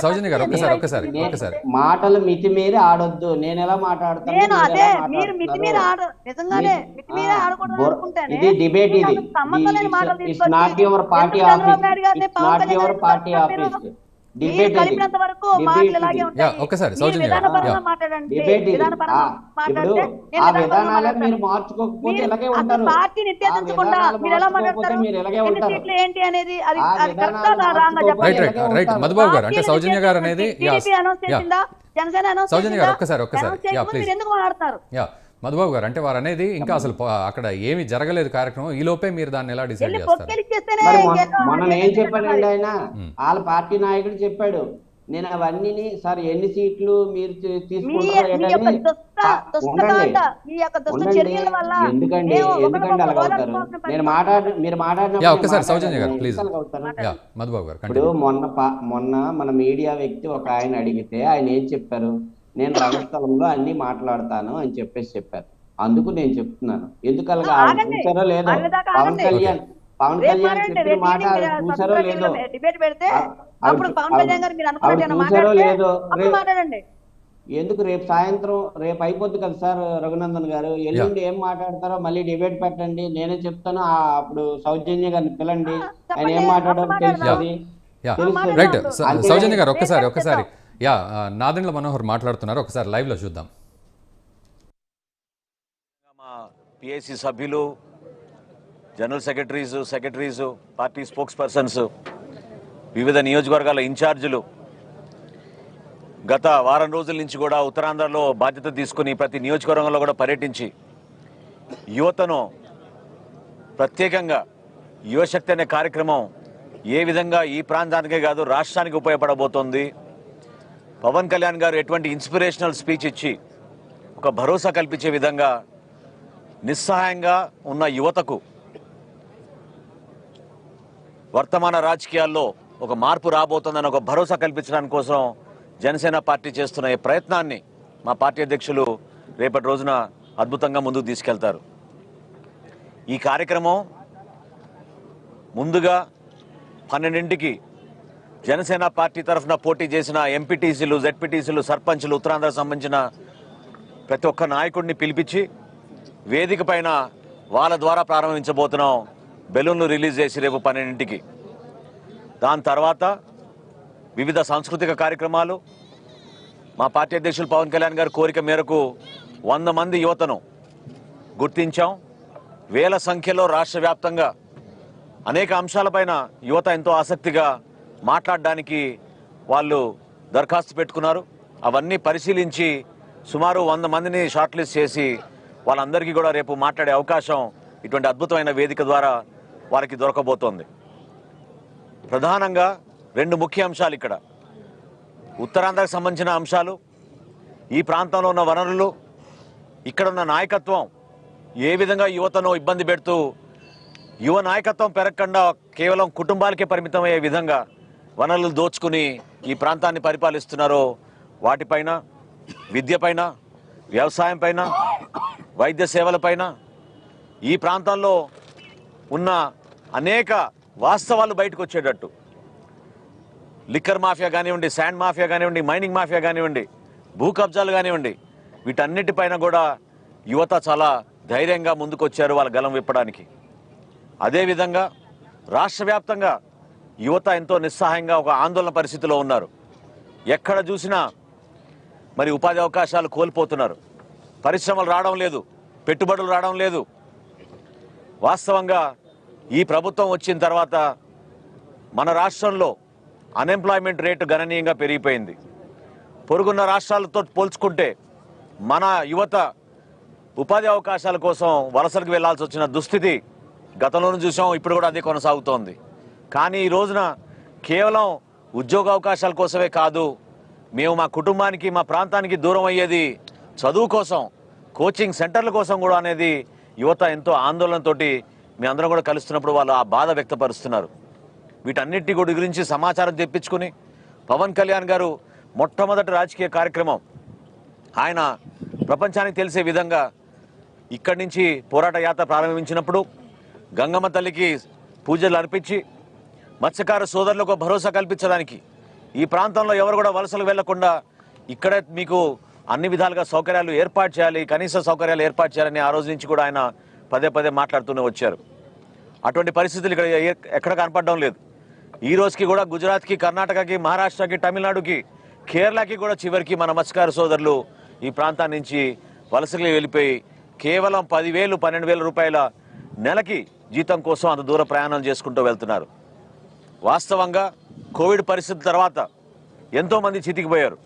A: సౌజన్య గారు ఒక్కసారి
D: మాటలు మితిమీరి ఆడొద్దు. నేను ఎలా మాట్లాడతాను?
C: నేను అదే మీరు మితిమీర నిజంగానే మితిమీర ఆడకూడదు అనుకుంటానే.
D: ఇది డిబేట్, ఇది
C: సంబంధం లేని మాటలు
D: it's not your party office, it's not your party office. Debate
C: కలిపినంత వరకు మాటలు ఇలాగే ఉంటాయి.
A: ఒక్కసారి
C: మీరు
A: సౌజన్య గారు
C: విధానపరంగా మాట్లాడండి.
D: డిబేట్ ఇది.
C: విధానపరంగా
D: ఇప్పుడు
C: మాట్లాడితే
D: ఆ విధానాలే మీరు మార్చుకోకపోతే ఇలాగే ఉంటారు.
C: పార్టీ నిర్దేశించకుండా మీరు ఎలా మాట్లాడతారు?
D: మీరు ఇలాగే
C: ఎన్ని
D: ఉంటారు.
C: సీట్లు ఏంటి అనేది అది
D: ఆ
C: కరెక్టా రాంగా
A: రైట్
C: చెప్పండి.
A: రైట్ మధుబాబు గారు, అంటే సౌజన్య గారు అనేది
C: టీడీపీ అనౌన్స్ చేసిందా, జనసేన అనౌన్స్
A: సౌజన్య గారు ఒక్కసారి
C: చేసిందా? మీరు ఎందుకు మాట్లాడతారు?
A: మధుబాబు గారు, అంటే వారు అనేది ఇంకా అసలు అక్కడ ఏమి జరగలేదు కార్యక్రమం, ఈ లోపే మీరు దాన్ని ఎలా డిసైడ్ చేస్తారు?
C: పొక్కెలిచ్చేస్తేనే
D: మరి
C: ఇంకేదో
D: మొన్న ఏం చెప్పాడండి ఆయన? వాళ్ళ పార్టీ నాయకుడు చెప్పాడు, నేను అవన్నీ సార్ ఎన్ని సీట్లు మీరు తీసుకుంటారు ఏంటని. ఎందుకండి అలాగవుతారు? మీరు మాట్లాడిన
A: ఒక్కసారి సౌజన్య గారు ప్లీజ్. మధుబాబు గారు
D: ఇప్పుడు మొన్న మన మీడియా వ్యక్తి ఒక ఆయన అడిగితే ఆయన ఏం చెప్పారు? నేను రంగస్థలంలో అన్ని మాట్లాడతాను అని చెప్పారు. అందుకు నేను చెప్తున్నాను, ఎందుకు అలాగా చూసారో లేదో పవన్ కళ్యాణ్ చెప్పిన మాట చూసారో లేదో, చూసారో లేదో. ఎందుకు రేపు సాయంత్రం రేపు అయిపోద్ది కదా సార్ రఘునందన్ గారు, ఎల్లుండి ఏం మాట్లాడతారో మళ్ళీ డిబేట్ పెట్టండి, నేనే చెప్తాను. అప్పుడు సౌజన్య గారిని పిలండి, ఆయన ఏం మాట్లాడారో తెలుస్తుంది.
A: రైట్ సౌజన్య గారు ఒక్కసారి నాదెండ్ల మనోహర్ మాట్లాడుతున్నారు, ఒకసారి లైవ్ లో చూద్దాం.
B: మా పిఐసి సభ్యులు, general secretaries, party spokes persons, వివిధ నియోజకవర్గాల ఇన్ఛార్జీలు గత వారం రోజుల నుంచి కూడా ఉత్తరాంధ్రలో బాధ్యత తీసుకుని ప్రతి నియోజకవర్గంలో కూడా పర్యటించి యువతను, ప్రత్యేకంగా యువశక్తి అనే కార్యక్రమం ఏ విధంగా ఈ ప్రాంతానికే కాదు రాష్ట్రానికి ఉపయోగపడబోతోంది, పవన్ కళ్యాణ్ గారు ఎటువంటి ఇన్స్పిరేషనల్ స్పీచ్ ఇచ్చి ఒక భరోసా కల్పించే విధంగా నిస్సహాయంగా ఉన్న యువతకు వర్తమాన రాజకీయాల్లో ఒక మార్పు రాబోతుందని ఒక భరోసా కల్పించడానికి కోసం జనసేన పార్టీ చేస్తున్న ఈ ప్రయత్నాన్ని మా పార్టీ అధ్యక్షులు రేపటి రోజున అద్భుతంగా ముందుకు తీసుకెళ్తారు. ఈ కార్యక్రమం ముందుగా 12ంటికి జనసేన పార్టీ తరఫున పోటీ చేసిన ఎంపీటీసీలు, జెడ్పీటీసీలు, సర్పంచ్లు, ఉత్తరాంధ్రకు సంబంధించిన ప్రతి ఒక్క నాయకుడిని పిలిపించి వేదిక పైన వాళ్ళ ద్వారా ప్రారంభించబోతున్నాం. బెలూన్లు రిలీజ్ చేసి రేపు 12ంటికి. దాని తర్వాత వివిధ సాంస్కృతిక కార్యక్రమాలు. మా పార్టీ అధ్యక్షులు పవన్ కళ్యాణ్ గారి కోరిక మేరకు 100 మంది యువతను గుర్తించాం. వేల సంఖ్యలో రాష్ట్ర వ్యాప్తంగా అనేక అంశాలపైన యువత ఎంతో ఆసక్తిగా మాట్లాడడానికి వాళ్ళు దరఖాస్తు పెట్టుకున్నారు. అవన్నీ పరిశీలించి సుమారు 100 మందిని షార్ట్ లిస్ట్ చేసి వాళ్ళందరికీ కూడా రేపు మాట్లాడే అవకాశం ఇటువంటి అద్భుతమైన వేదిక ద్వారా వారికి దొరకబోతోంది. ప్రధానంగా 2 ముఖ్య అంశాలు ఇక్కడ. ఉత్తరాంధ్రకు సంబంధించిన అంశాలు, ఈ ప్రాంతంలో ఉన్న వనరులు, ఇక్కడున్న నాయకత్వం ఏ విధంగా యువతను ఇబ్బంది పెడుతూ యువ నాయకత్వం పెరగకుండా కేవలం కుటుంబాలకే పరిమితమయ్యే విధంగా వనరులు దోచుకుని ఈ ప్రాంతాన్ని పరిపాలిస్తున్నారో వాటిపైన, విద్యపైన, వ్యవసాయం పైన, వైద్య సేవలపైన, ఈ ప్రాంతంలో ఉన్న అనేక వాస్తవాలు బయటకు వచ్చేటట్టు, లిక్కర్ మాఫియా కానివ్వండి, శాండ్ మాఫియా కానివ్వండి, మైనింగ్ మాఫియా కానివ్వండి, భూ కబ్జాలు కానివ్వండి, వీటన్నిటిపైన కూడా యువత చాలా ధైర్యంగా ముందుకొచ్చారు వాళ్ళ గలం విప్పడానికి. అదేవిధంగా రాష్ట్ర వ్యాప్తంగా యువత ఎంతో నిస్సహాయంగా ఒక ఆందోళన పరిస్థితిలో ఉన్నారు. ఎక్కడ చూసినా మరి ఉపాధి అవకాశాలు కోల్పోతున్నారు. పరిశ్రమలు రావడం లేదు, పెట్టుబడులు రావడం లేదు. వాస్తవంగా ఈ ప్రభుత్వం వచ్చిన తర్వాత మన రాష్ట్రంలో అన్ఎంప్లాయ్మెంట్ రేటు గణనీయంగా పెరిగిపోయింది. పొరుగున్న రాష్ట్రాలతో పోల్చుకుంటే మన యువత ఉపాధి అవకాశాల కోసం వలసలకు వెళ్లాల్సి వచ్చిన దుస్థితి గతంలోనూ చూసాం, ఇప్పుడు కూడా అదే కొనసాగుతోంది. కానీ ఈ రోజున కేవలం ఉద్యోగ అవకాశాల కోసమే కాదు, మేము మా కుటుంబానికి, మా ప్రాంతానికి దూరం అయ్యేది చదువు కోసం, కోచింగ్ సెంటర్ల కోసం కూడా అనేది యువత ఎంతో ఆందోళనతోటి మీ అందరం కూడా కలుస్తున్నప్పుడు వాళ్ళు ఆ బాధ వ్యక్తపరుస్తున్నారు. వీటన్నిటి గురించి సమాచారం తెప్పించుకుని పవన్ కళ్యాణ్ గారు మొట్టమొదటి రాజకీయ కార్యక్రమం ఆయన ప్రపంచానికి తెలిసే విధంగా ఇక్కడి నుంచి పోరాట యాత్ర ప్రారంభించినప్పుడు గంగమ్మ తల్లికి పూజలు అర్పించి మత్స్యకార సోదరులకు భరోసా కల్పించడానికి, ఈ ప్రాంతంలో ఎవరు కూడా వలసలు వెళ్లకుండా ఇక్కడే మీకు అన్ని విధాలుగా సౌకర్యాలు ఏర్పాటు చేయాలి, కనీస సౌకర్యాలు ఏర్పాటు చేయాలని ఆ రోజు నుంచి కూడా ఆయన పదే పదే మాట్లాడుతూనే వచ్చారు. అటువంటి పరిస్థితులు ఇక్కడ ఎక్కడ కనపడడం లేదు. ఈ రోజుకి కూడా గుజరాత్కి, కర్ణాటకకి, మహారాష్ట్రకి, తమిళనాడుకి, కేరళకి కూడా చివరికి మన మత్స్యకార సోదరులు ఈ ప్రాంతాన్ని నుంచి వలసలు వెళ్ళిపోయి కేవలం 10,000, 12,000 రూపాయల నెలకి జీతం కోసం అంత దూర ప్రయాణం చేసుకుంటూ వెళ్తున్నారు. వాస్తవంగా కోవిడ్ పరిస్థితి తర్వాత ఎంతోమంది చితికిపోయారు.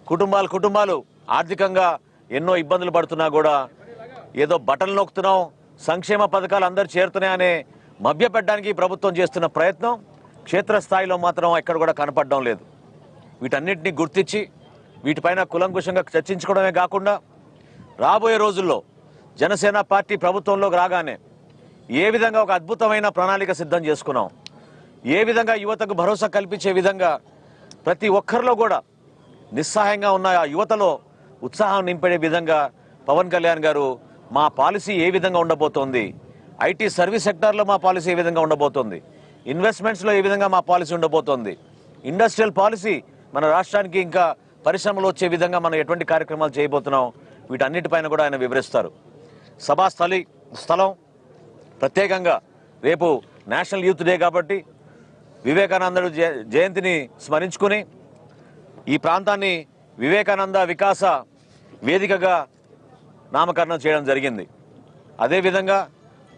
B: కుటుంబాలు ఆర్థికంగా ఎన్నో ఇబ్బందులు పడుతున్నా కూడా ఏదో బటన్లు నొక్కుతున్నాం, సంక్షేమ పథకాలు అందరూ చేరుతున్నాయనే మభ్యపెట్టడానికి ప్రభుత్వం చేస్తున్న ప్రయత్నం క్షేత్రస్థాయిలో మాత్రం ఎక్కడ కూడా కనపడడం లేదు. వీటన్నిటిని గుర్తించి వీటిపైన కులంకుశంగా చర్చించుకోవడమే కాకుండా రాబోయే రోజుల్లో జనసేన పార్టీ ప్రభుత్వంలోకి రాగానే ఏ విధంగా ఒక అద్భుతమైన ప్రణాళిక సిద్ధం చేసుకున్నాం, ఏ విధంగా యువతకు భరోసా కల్పించే విధంగా ప్రతి ఒక్కరిలో కూడా నిస్సహాయంగా ఉన్న ఆ యువతలో ఉత్సాహం నింపే విధంగా పవన్ కళ్యాణ్ గారు మా పాలసీ ఏ విధంగా ఉండబోతోంది, ఐటీ సర్వీస్ సెక్టార్లో మా పాలసీ ఏ విధంగా ఉండబోతోంది, ఇన్వెస్ట్మెంట్స్లో ఏ విధంగా మా పాలసీ ఉండబోతోంది, ఇండస్ట్రియల్ పాలసీ మన రాష్ట్రానికి ఇంకా పరిశ్రమలు వచ్చే విధంగా మనం ఎటువంటి కార్యక్రమాలు చేయబోతున్నాం, వీటన్నిటిపైన కూడా ఆయన వివరిస్తారు. సభా స్థలం ప్రత్యేకంగా రేపు నేషనల్ యూత్ డే కాబట్టి వివేకానందుడు జయంతిని స్మరించుకుని ఈ ప్రాంతాన్ని వివేకానంద వికాస వేదికగా నామకరణం చేయడం జరిగింది. అదేవిధంగా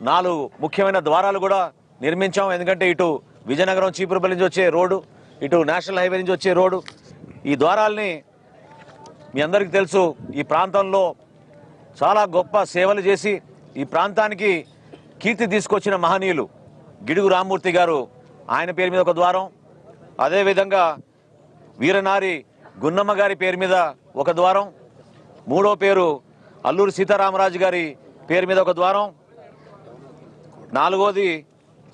B: 4 ముఖ్యమైన ద్వారాలు కూడా నిర్మించాం. ఎందుకంటే ఇటు విజయనగరం చీపురుపల్లి నుంచి వచ్చే రోడ్డు, ఇటు నేషనల్ హైవే నుంచి వచ్చే రోడ్డు, ఈ ద్వారాలని మీ అందరికీ తెలుసు ఈ ప్రాంతంలో చాలా గొప్ప సేవలు చేసి ఈ ప్రాంతానికి కీర్తి తీసుకొచ్చిన మహనీయులు గిడుగు రామ్మూర్తి గారు, ఆయన పేరు మీద ఒక ద్వారం, అదేవిధంగా వీరనారి గున్నమ్మ గారి పేరు మీద ఒక ద్వారం, 3వ పేరు అల్లూరి సీతారామరాజు గారి పేరు మీద ఒక ద్వారం, 4వది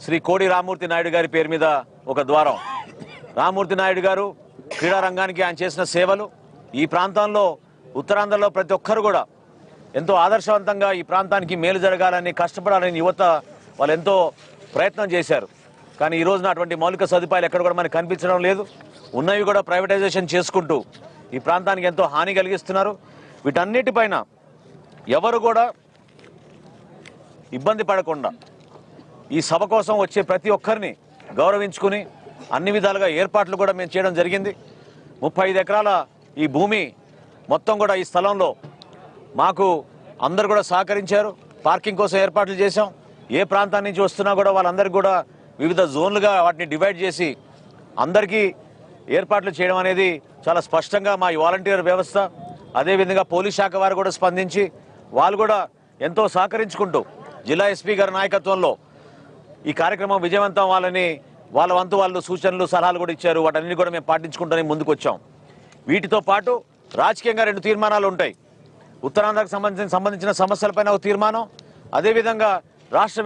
B: శ్రీ కోడి రామ్మూర్తి నాయుడు గారి పేరు మీద ఒక ద్వారం. రామ్మూర్తి నాయుడు గారు క్రీడా రంగానికి ఆయన చేసిన సేవలు, ఈ ప్రాంతంలో ఉత్తరాంధ్రలో ప్రతి ఒక్కరు కూడా ఎంతో ఆదర్శవంతంగా ఈ ప్రాంతానికి మేలు జరగాలని కష్టపడాలని యువత వాళ్ళు ఎంతో ప్రయత్నం చేశారు. కానీ ఈ రోజున అటువంటి మౌలిక సదుపాయాలు ఎక్కడ కూడా మనకు కనిపించడం లేదు. ఉన్నవి కూడా ప్రైవేటైజేషన్ చేసుకుంటూ ఈ ప్రాంతానికి ఎంతో హాని కలిగిస్తున్నారు. వీటన్నిటిపైన ఎవరు కూడా ఇబ్బంది పడకుండా ఈ సభ కోసం వచ్చే ప్రతి ఒక్కరిని గౌరవించుకుని అన్ని విధాలుగా ఏర్పాట్లు కూడా మేము చేయడం జరిగింది. 35 ఎకరాల ఈ భూమి మొత్తం కూడా ఈ స్థలంలో మాకు అందరు కూడా సహకరించారు. పార్కింగ్ కోసం ఏర్పాట్లు చేశాం. ఏ ప్రాంతం నుంచి వస్తున్నా కూడా వాళ్ళందరికీ కూడా వివిధ జోన్లుగా వాటిని డివైడ్ చేసి అందరికీ ఏర్పాట్లు చేయడం అనేది చాలా స్పష్టంగా మా వాలంటీర్ వ్యవస్థ, అదేవిధంగా పోలీస్ శాఖ వారు కూడా స్పందించి వాళ్ళు కూడా ఎంతో సహకరించుకుంటూ జిల్లా ఎస్పీ గారి నాయకత్వంలో ఈ కార్యక్రమం విజయవంతం వాళ్ళని వాళ్ళ వంతు వాళ్ళు సూచనలు సలహాలు కూడా ఇచ్చారు. వాటన్నిటి కూడా మేము పాటించుకుంటూనే ముందుకు వచ్చాం. వీటితో పాటు రాజకీయంగా 2 తీర్మానాలు ఉంటాయి. ఉత్తరాంధ్రకు సంబంధించిన సమస్యలపైన ఒక తీర్మానం, అదేవిధంగా రాష్ట్ర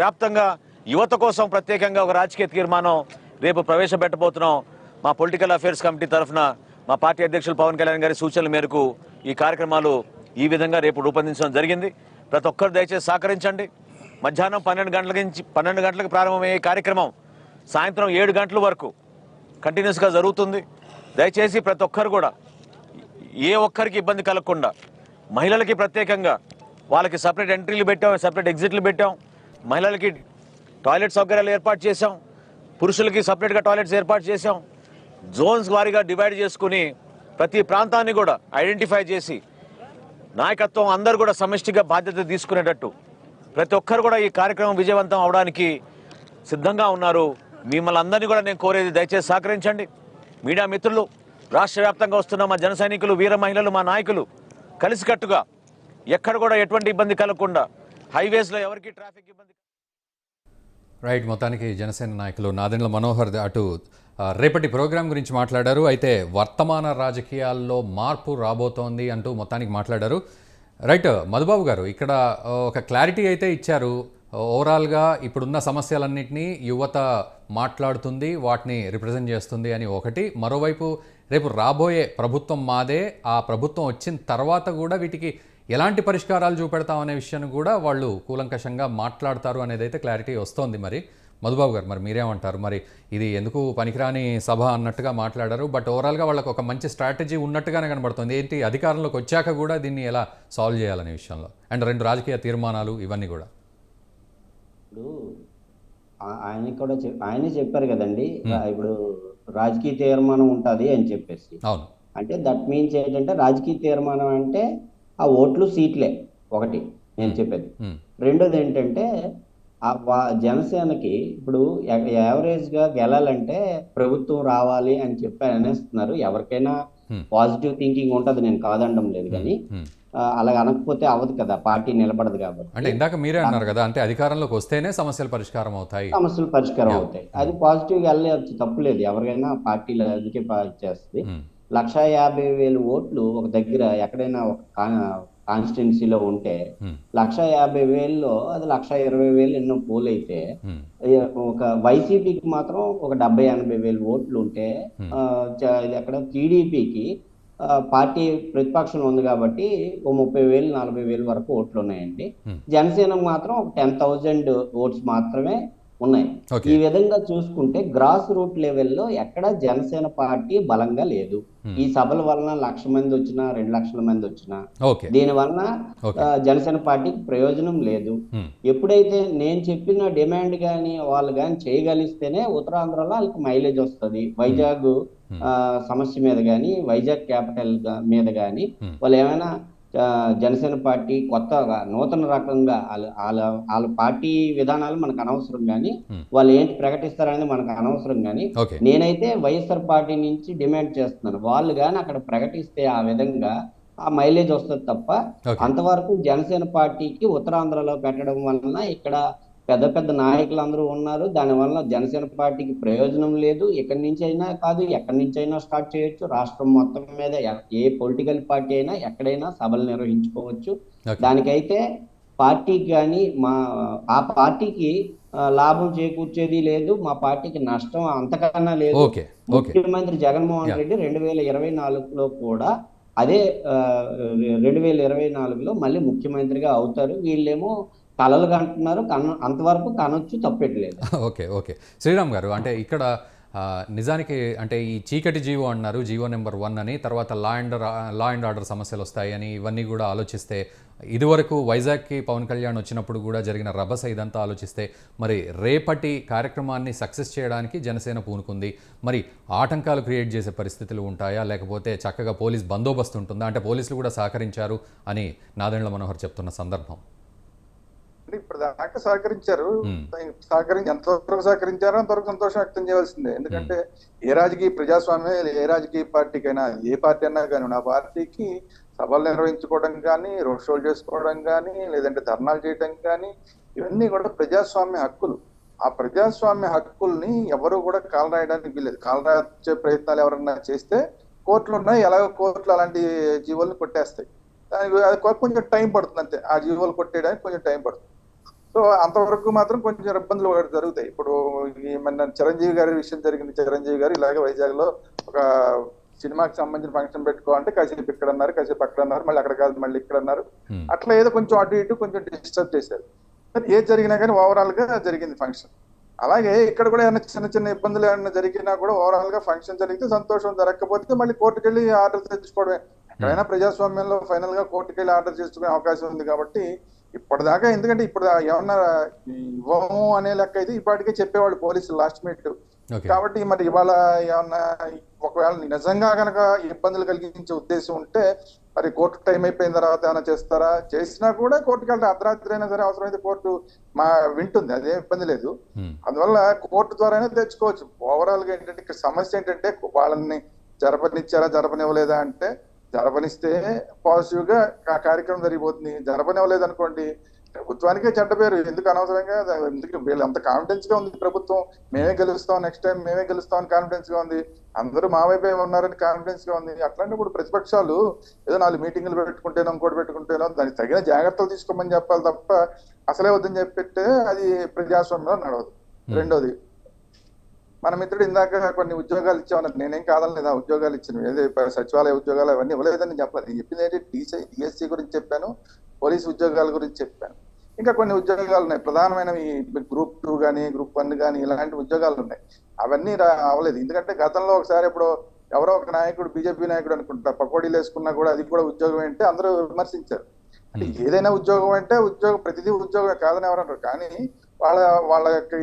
B: వ్యాప్తంగా యువత కోసం ప్రత్యేకంగా ఒక రాజకీయ తీర్మానం రేపు ప్రవేశపెట్టబోతున్నాం. మా పొలిటికల్ అఫైర్స్ కమిటీ తరఫున మా పార్టీ అధ్యక్షులు పవన్ కళ్యాణ్ గారి సూచనల మేరకు ఈ కార్యక్రమాలు ఈ విధంగా రేపు రూపొందించడం జరిగింది. ప్రతి ఒక్కరు దయచేసి సహకరించండి. మధ్యాహ్నం 12 గంటలకు ప్రారంభమయ్యే కార్యక్రమం సాయంత్రం 7 గంటల వరకు కంటిన్యూస్గా జరుగుతుంది. దయచేసి ప్రతి ఒక్కరు కూడా ఏ ఒక్కరికి ఇబ్బంది కలగకుండా, మహిళలకి ప్రత్యేకంగా వాళ్ళకి సపరేట్ ఎంట్రీలు పెట్టాం, సపరేట్ ఎగ్జిట్లు పెట్టాం, మహిళలకి టాయిలెట్ సౌకర్యాలు ఏర్పాటు చేశాం, పురుషులకి సపరేట్గా టాయిలెట్స్ ఏర్పాటు చేశాం. జోన్స్ వారీగా డివైడ్ చేసుకుని ప్రతి ప్రాంతాన్ని కూడా ఐడెంటిఫై చేసి నాయకత్వం అందరూ కూడా సమిష్టిగా బాధ్యత తీసుకునేటట్టు ప్రతి ఒక్కరు కూడా ఈ కార్యక్రమం విజయవంతం అవడానికి సిద్ధంగా ఉన్నారు. మిమ్మల్ని అందరినీ కూడా నేను కోరేది దయచేసి సహకరించండి. మీడియా మిత్రులు, రాష్ట్ర వ్యాప్తంగా వస్తున్న మా జన సైనికులు, వీర మహిళలు, మా నాయకులు కలిసికట్టుగా ఎక్కడ కూడా ఎటువంటి ఇబ్బంది కలగకుండా, హైవేస్లో ఎవరికి ట్రాఫిక్ ఇబ్బంది.
A: రైట్, మొత్తానికి జనసేన నాయకులు నాదెండ్ల మనోహర్ అటు రేపటి ప్రోగ్రాం గురించి మాట్లాడారు. అయితే వర్తమాన రాజకీయాల్లో మార్పు రాబోతోంది అంటూ మొత్తానికి మాట్లాడారు. రైట్, మధుబాబు గారు ఇక్కడ ఒక క్లారిటీ అయితే ఇచ్చారు. ఓవరాల్గా ఇప్పుడున్న సమస్యలన్నింటినీ యువత మాట్లాడుతుంది, వాటిని రిప్రజెంట్ చేస్తుంది అని ఒకటి. మరోవైపు రేపు రాబోయే ప్రభుత్వం మాదే, ఆ ప్రభుత్వం వచ్చిన తర్వాత కూడా వీటికి ఎలాంటి పరిష్కారాలు చూపెడతాం అనే విషయాన్ని కూడా వాళ్ళు కూలంకషంగా మాట్లాడతారు అనేది అయితే క్లారిటీ వస్తోంది. మరి మధుబాబు గారు, మరి మీరేమంటారు? మరి ఇది ఎందుకు పనికిరాని సభ అన్నట్టుగా మాట్లాడారు, బట్ ఓవరాల్గా వాళ్ళకు ఒక మంచి స్ట్రాటజీ ఉన్నట్టుగానే కనబడుతుంది. ఏంటి, అధికారంలోకి వచ్చాక కూడా దీన్ని ఎలా సాల్వ్ చేయాలనే విషయంలో, అండ్ 2 రాజకీయ తీర్మానాలు ఇవన్నీ కూడా.
D: ఇప్పుడు ఆయన కూడా ఆయనే చెప్పారు కదండి, ఇప్పుడు రాజకీయ తీర్మానం ఉంటుంది అని చెప్పేసి.
A: అవును,
D: అంటే దట్ మీన్స్ ఏంటంటే రాజకీయ తీర్మానం అంటే ఆ ఓట్లు సీట్లే ఒకటి నేను చెప్పేది. రెండోది ఏంటంటే జనసేనకి ఇప్పుడు యావరేజ్గా గెలాలంటే ప్రభుత్వం రావాలి అని చెప్పి అనేస్తున్నారు. ఎవరికైనా పాజిటివ్ థింకింగ్ ఉంటుంది, నేను కాదనడం లేదు, కానీ అలా అనకపోతే అవ్వదు కదా, పార్టీ నిలబడదు కాబట్టి.
A: అంటే ఇందాక మీరే అన్నారు కదా, అంటే అధికారంలోకి వస్తేనే సమస్యలు పరిష్కారం అవుతాయి,
D: సమస్యలు పరిష్కారం అవుతాయి. అది పాజిటివ్గా వెళ్ళచ్చు, తప్పులేదు. ఎవరికైనా పార్టీలో అందుకే చేస్తుంది. 150,000 ఓట్లు ఒక దగ్గర ఎక్కడైనా ఒక కాన్స్టిట్యున్సీలో ఉంటే 150,000లో అది 120,000 ఎన్నో పోల్ అయితే, ఒక వైసీపీకి మాత్రం ఒక 70,000-80,000 ఓట్లు ఉంటే, అక్కడ టీడీపీకి పార్టీ ప్రతిపక్షంలో ఉంది కాబట్టి ఓ 30,000-40,000 వరకు ఓట్లు ఉన్నాయండి. జనసేనకు మాత్రం ఒక 10,000 ఓట్స్ మాత్రమే ఉన్నాయి. ఈ విధంగా చూసుకుంటే గ్రాస్ రూట్ లెవెల్లో ఎక్కడ జనసేన పార్టీ బలంగా లేదు. ఈ సభల వలన 1,00,000 మంది వచ్చినా 2,00,000 మంది వచ్చినా దీని వలన జనసేన పార్టీకి ప్రయోజనం లేదు. ఎప్పుడైతే నేను చెప్పిన డిమాండ్ కానీ వాళ్ళు కానీ చేయగలిస్తేనే ఉత్తరాంధ్రలో వాళ్ళకి మైలేజ్ వస్తుంది. వైజాగ్ సమస్య మీద కానీ, వైజాగ్ క్యాపిటల్ మీద కానీ వాళ్ళు ఏమైనా జనసేన పార్టీ కొత్తగా నూతన రకంగా వాళ్ళ పార్టీ విధానాలు మనకు అనవసరం, కానీ వాళ్ళు ఏంటి ప్రకటిస్తారనేది మనకు అనవసరం. కానీ నేనైతే వైఎస్ఆర్ పార్టీ నుంచి డిమాండ్ చేస్తున్నాను, వాళ్ళు కానీ అక్కడ ప్రకటిస్తే ఆ విధంగా ఆ మైలేజ్ వస్తుంది తప్ప, అంతవరకు జనసేన పార్టీకి ఉత్తరాంధ్రలో పెట్టడం వలన ఇక్కడ పెద్ద పెద్ద నాయకులు అందరూ ఉన్నారు, దానివల్ల జనసేన పార్టీకి ప్రయోజనం లేదు. ఎక్కడి నుంచి అయినా కాదు, ఎక్కడి నుంచి అయినా స్టార్ట్ చేయొచ్చు. రాష్ట్రం మొత్తం మీద ఏ పొలిటికల్ పార్టీ అయినా ఎక్కడైనా సభలు నిర్వహించుకోవచ్చు. దానికైతే పార్టీకి కానీ ఆ పార్టీకి లాభం చేకూర్చేది లేదు, మా పార్టీకి నష్టం అంతకన్నా లేదు. ముఖ్యమంత్రి జగన్మోహన్ రెడ్డి 2024లో కూడా అదే 2024లో మళ్ళీ ముఖ్యమంత్రిగా అవుతారు. వీళ్ళేమో కలలు కంటున్నారు, అంతవరకు కనొచ్చు, తప్పెట్టలేదు.
A: ఓకే శ్రీరామ్ గారు, అంటే ఇక్కడ నిజానికి అంటే ఈ చీకటి జీవో అన్నారు, జీవో నెంబర్ 1 అని, తర్వాత లా అండ్ ఆర్డర్ సమస్యలు వస్తాయని, ఇవన్నీ కూడా ఆలోచిస్తే ఇదివరకు వైజాగ్కి పవన్ కళ్యాణ్ వచ్చినప్పుడు కూడా జరిగిన రభస ఇదంతా ఆలోచిస్తే మరి రేపటి కార్యక్రమాన్ని సక్సెస్ చేయడానికి జనసేన పూనుకుంది. మరి ఆటంకాలు క్రియేట్ చేసే పరిస్థితులు ఉంటాయా, లేకపోతే చక్కగా పోలీస్ బందోబస్తు ఉంటుందా? అంటే పోలీసులు కూడా సహకరించారు అని నాదెండ్ల మనోహర్ చెప్తున్న సందర్భం.
E: అంటే ఇప్పుడు దాకా సహకరించారు.
A: మ్మ్.
E: ఎంతవరకు సహకరించారో అంతవరకు సంతోషం వ్యక్తం చేయాల్సిందే. ఎందుకంటే ఏ రాజకీయ ప్రజాస్వామ్యం ఏ రాజకీయ పార్టీకైనా ఏ పార్టీ అన్నా కానీ ఆ పార్టీకి సభలు నిర్వహించుకోవడం కానీ, రోడ్ షోలు చేసుకోవడం కానీ, లేదంటే ధర్నాలు చేయడం కానీ, ఇవన్నీ కూడా ప్రజాస్వామ్య హక్కులు. ఆ ప్రజాస్వామ్య హక్కుల్ని ఎవరు కూడా కాలరాయడానికి వీల్లేదు. కాలరాచే ప్రయత్నాలు ఎవరన్నా చేస్తే కోర్టులు ఉన్నాయి, ఎలాగో కోర్టులు అలాంటి జీవోలను కొట్టేస్తాయి. దానికి అది కొంచెం టైం పడుతుంది అంతే. ఆ జీవోలు కొట్టేయడానికి కొంచెం టైం పడుతుంది. సో అంతవరకు మాత్రం కొంచెం ఇబ్బందులు జరుగుతాయి. ఇప్పుడు ఈ మన చిరంజీవి గారి విషయం జరిగింది. చిరంజీవి గారు ఇలాగే వైజాగ్ లో ఒక సినిమాకి సంబంధించిన ఫంక్షన్ పెట్టుకోవాలంటే కాసేపు ఇక్కడ అన్నారు, కాసేపు అక్కడ అన్నారు, మళ్ళీ అక్కడ కాదు మళ్ళీ ఇక్కడ అన్నారు. అట్లా ఏదో కొంచెం అటు ఇటు కొంచెం డిస్టర్బ్ చేశారు. కానీ ఏది జరిగినా కానీ ఓవరాల్ గా జరిగింది ఫంక్షన్. అలాగే ఇక్కడ కూడా ఏమైనా చిన్న చిన్న ఇబ్బందులు ఏమైనా జరిగినా కూడా ఓవరాల్ గా ఫంక్షన్ జరిగితే సంతోషం, జరగకపోతే మళ్ళీ కోర్టుకు వెళ్ళి ఆర్డర్ తెచ్చుకోవడమే. ఎక్కడైనా ప్రజాస్వామ్యంలో ఫైనల్ గా కోర్టుకు వెళ్ళి ఆర్డర్ చేసుకునే అవకాశం ఉంది. కాబట్టి ఇప్పటిదాకా ఎందుకంటే ఇప్పుడు ఏమన్నా ఇవ్వము అనే లెక్క అయితే ఇప్పటికే చెప్పేవాళ్ళు పోలీసులు లాస్ట్ మినిట్.
A: ఓకే.
E: కాబట్టి మరి ఇవాళ ఏమన్నా ఒకవేళ నిజంగా కనుక ఇబ్బందులు కలిగించే ఉద్దేశం ఉంటే మరి కోర్టు టైం అయిపోయిన తర్వాత ఏమైనా చేస్తారా? చేసినా కూడా కోర్టుకి వెళ్తే అర్ధరాత్రి అయినా సరే అవసరమైతే కోర్టు వింటుంది, అదే ఇబ్బంది లేదు. అందువల్ల కోర్టు ద్వారానే తెచ్చుకోవచ్చు. ఓవరాల్ గా ఏంటంటే ఇక్కడ సమస్య ఏంటంటే వాళ్ళని జరపనిచ్చారా జరపనివ్వలేదా అంటే, జరపనిస్తే పాజిటివ్ గా ఆ కార్యక్రమం జరిగిపోతుంది. జరపనివ్వలేదు అనుకోండి ప్రభుత్వానికే చెడ్డ పేరు. ఎందుకు అనవసరంగా ఎందుకు వీళ్ళు అంత కాన్ఫిడెన్స్ గా ఉంది ప్రభుత్వం, మేమే గెలుస్తాం నెక్స్ట్ టైం మేమే గెలుస్తాం అని కాన్ఫిడెన్స్ గా ఉంది, అందరూ మా వైపే ఉన్నారని కాన్ఫిడెన్స్ గా ఉంది. అట్లాంటప్పుడు ప్రతిపక్షాలు ఏదో 4 మీటింగ్లు పెట్టుకుంటేనో ఇంకోటి పెట్టుకుంటేనో దానికి తగిన జాగ్రత్తలు తీసుకోమని చెప్పాలి తప్ప అసలే వద్దని చెప్పితే అది ప్రజాస్వామ్యంలో నడవదు. రెండోది, మన మిత్రుడు ఇందాక కొన్ని ఉద్యోగాలు ఇచ్చామన్నారు. నేనేం కాదనలేదు, ఆ ఉద్యోగాలు ఇచ్చినవి ఏదో సచివాలయ ఉద్యోగాలు అవన్నీ ఇవ్వలేదని చెప్పలేదు. నేను చెప్పింది ఏంటి, డిఎస్సి గురించి చెప్పాను, పోలీసు ఉద్యోగాల గురించి చెప్పాను. ఇంకా కొన్ని ఉద్యోగాలు ఉన్నాయి ప్రధానమైనవి, గ్రూప్ 2 కానీ గ్రూప్ 1 కానీ ఇలాంటి ఉద్యోగాలు ఉన్నాయి. అవన్నీ అవ్వలేదు. ఎందుకంటే గతంలో ఒకసారి ఇప్పుడు ఎవరో ఒక నాయకుడు, బీజేపీ నాయకుడు అనుకుంటా, పకోడీలు వేసుకున్నా కూడా అది కూడా ఉద్యోగం అంటే అందరూ విమర్శించారు. అంటే ఏదైనా ఉద్యోగం అంటే ఉద్యోగం ప్రతిదీ ఉద్యోగం కాదని ఎవరన్నారు. కానీ వాళ్ళ యొక్క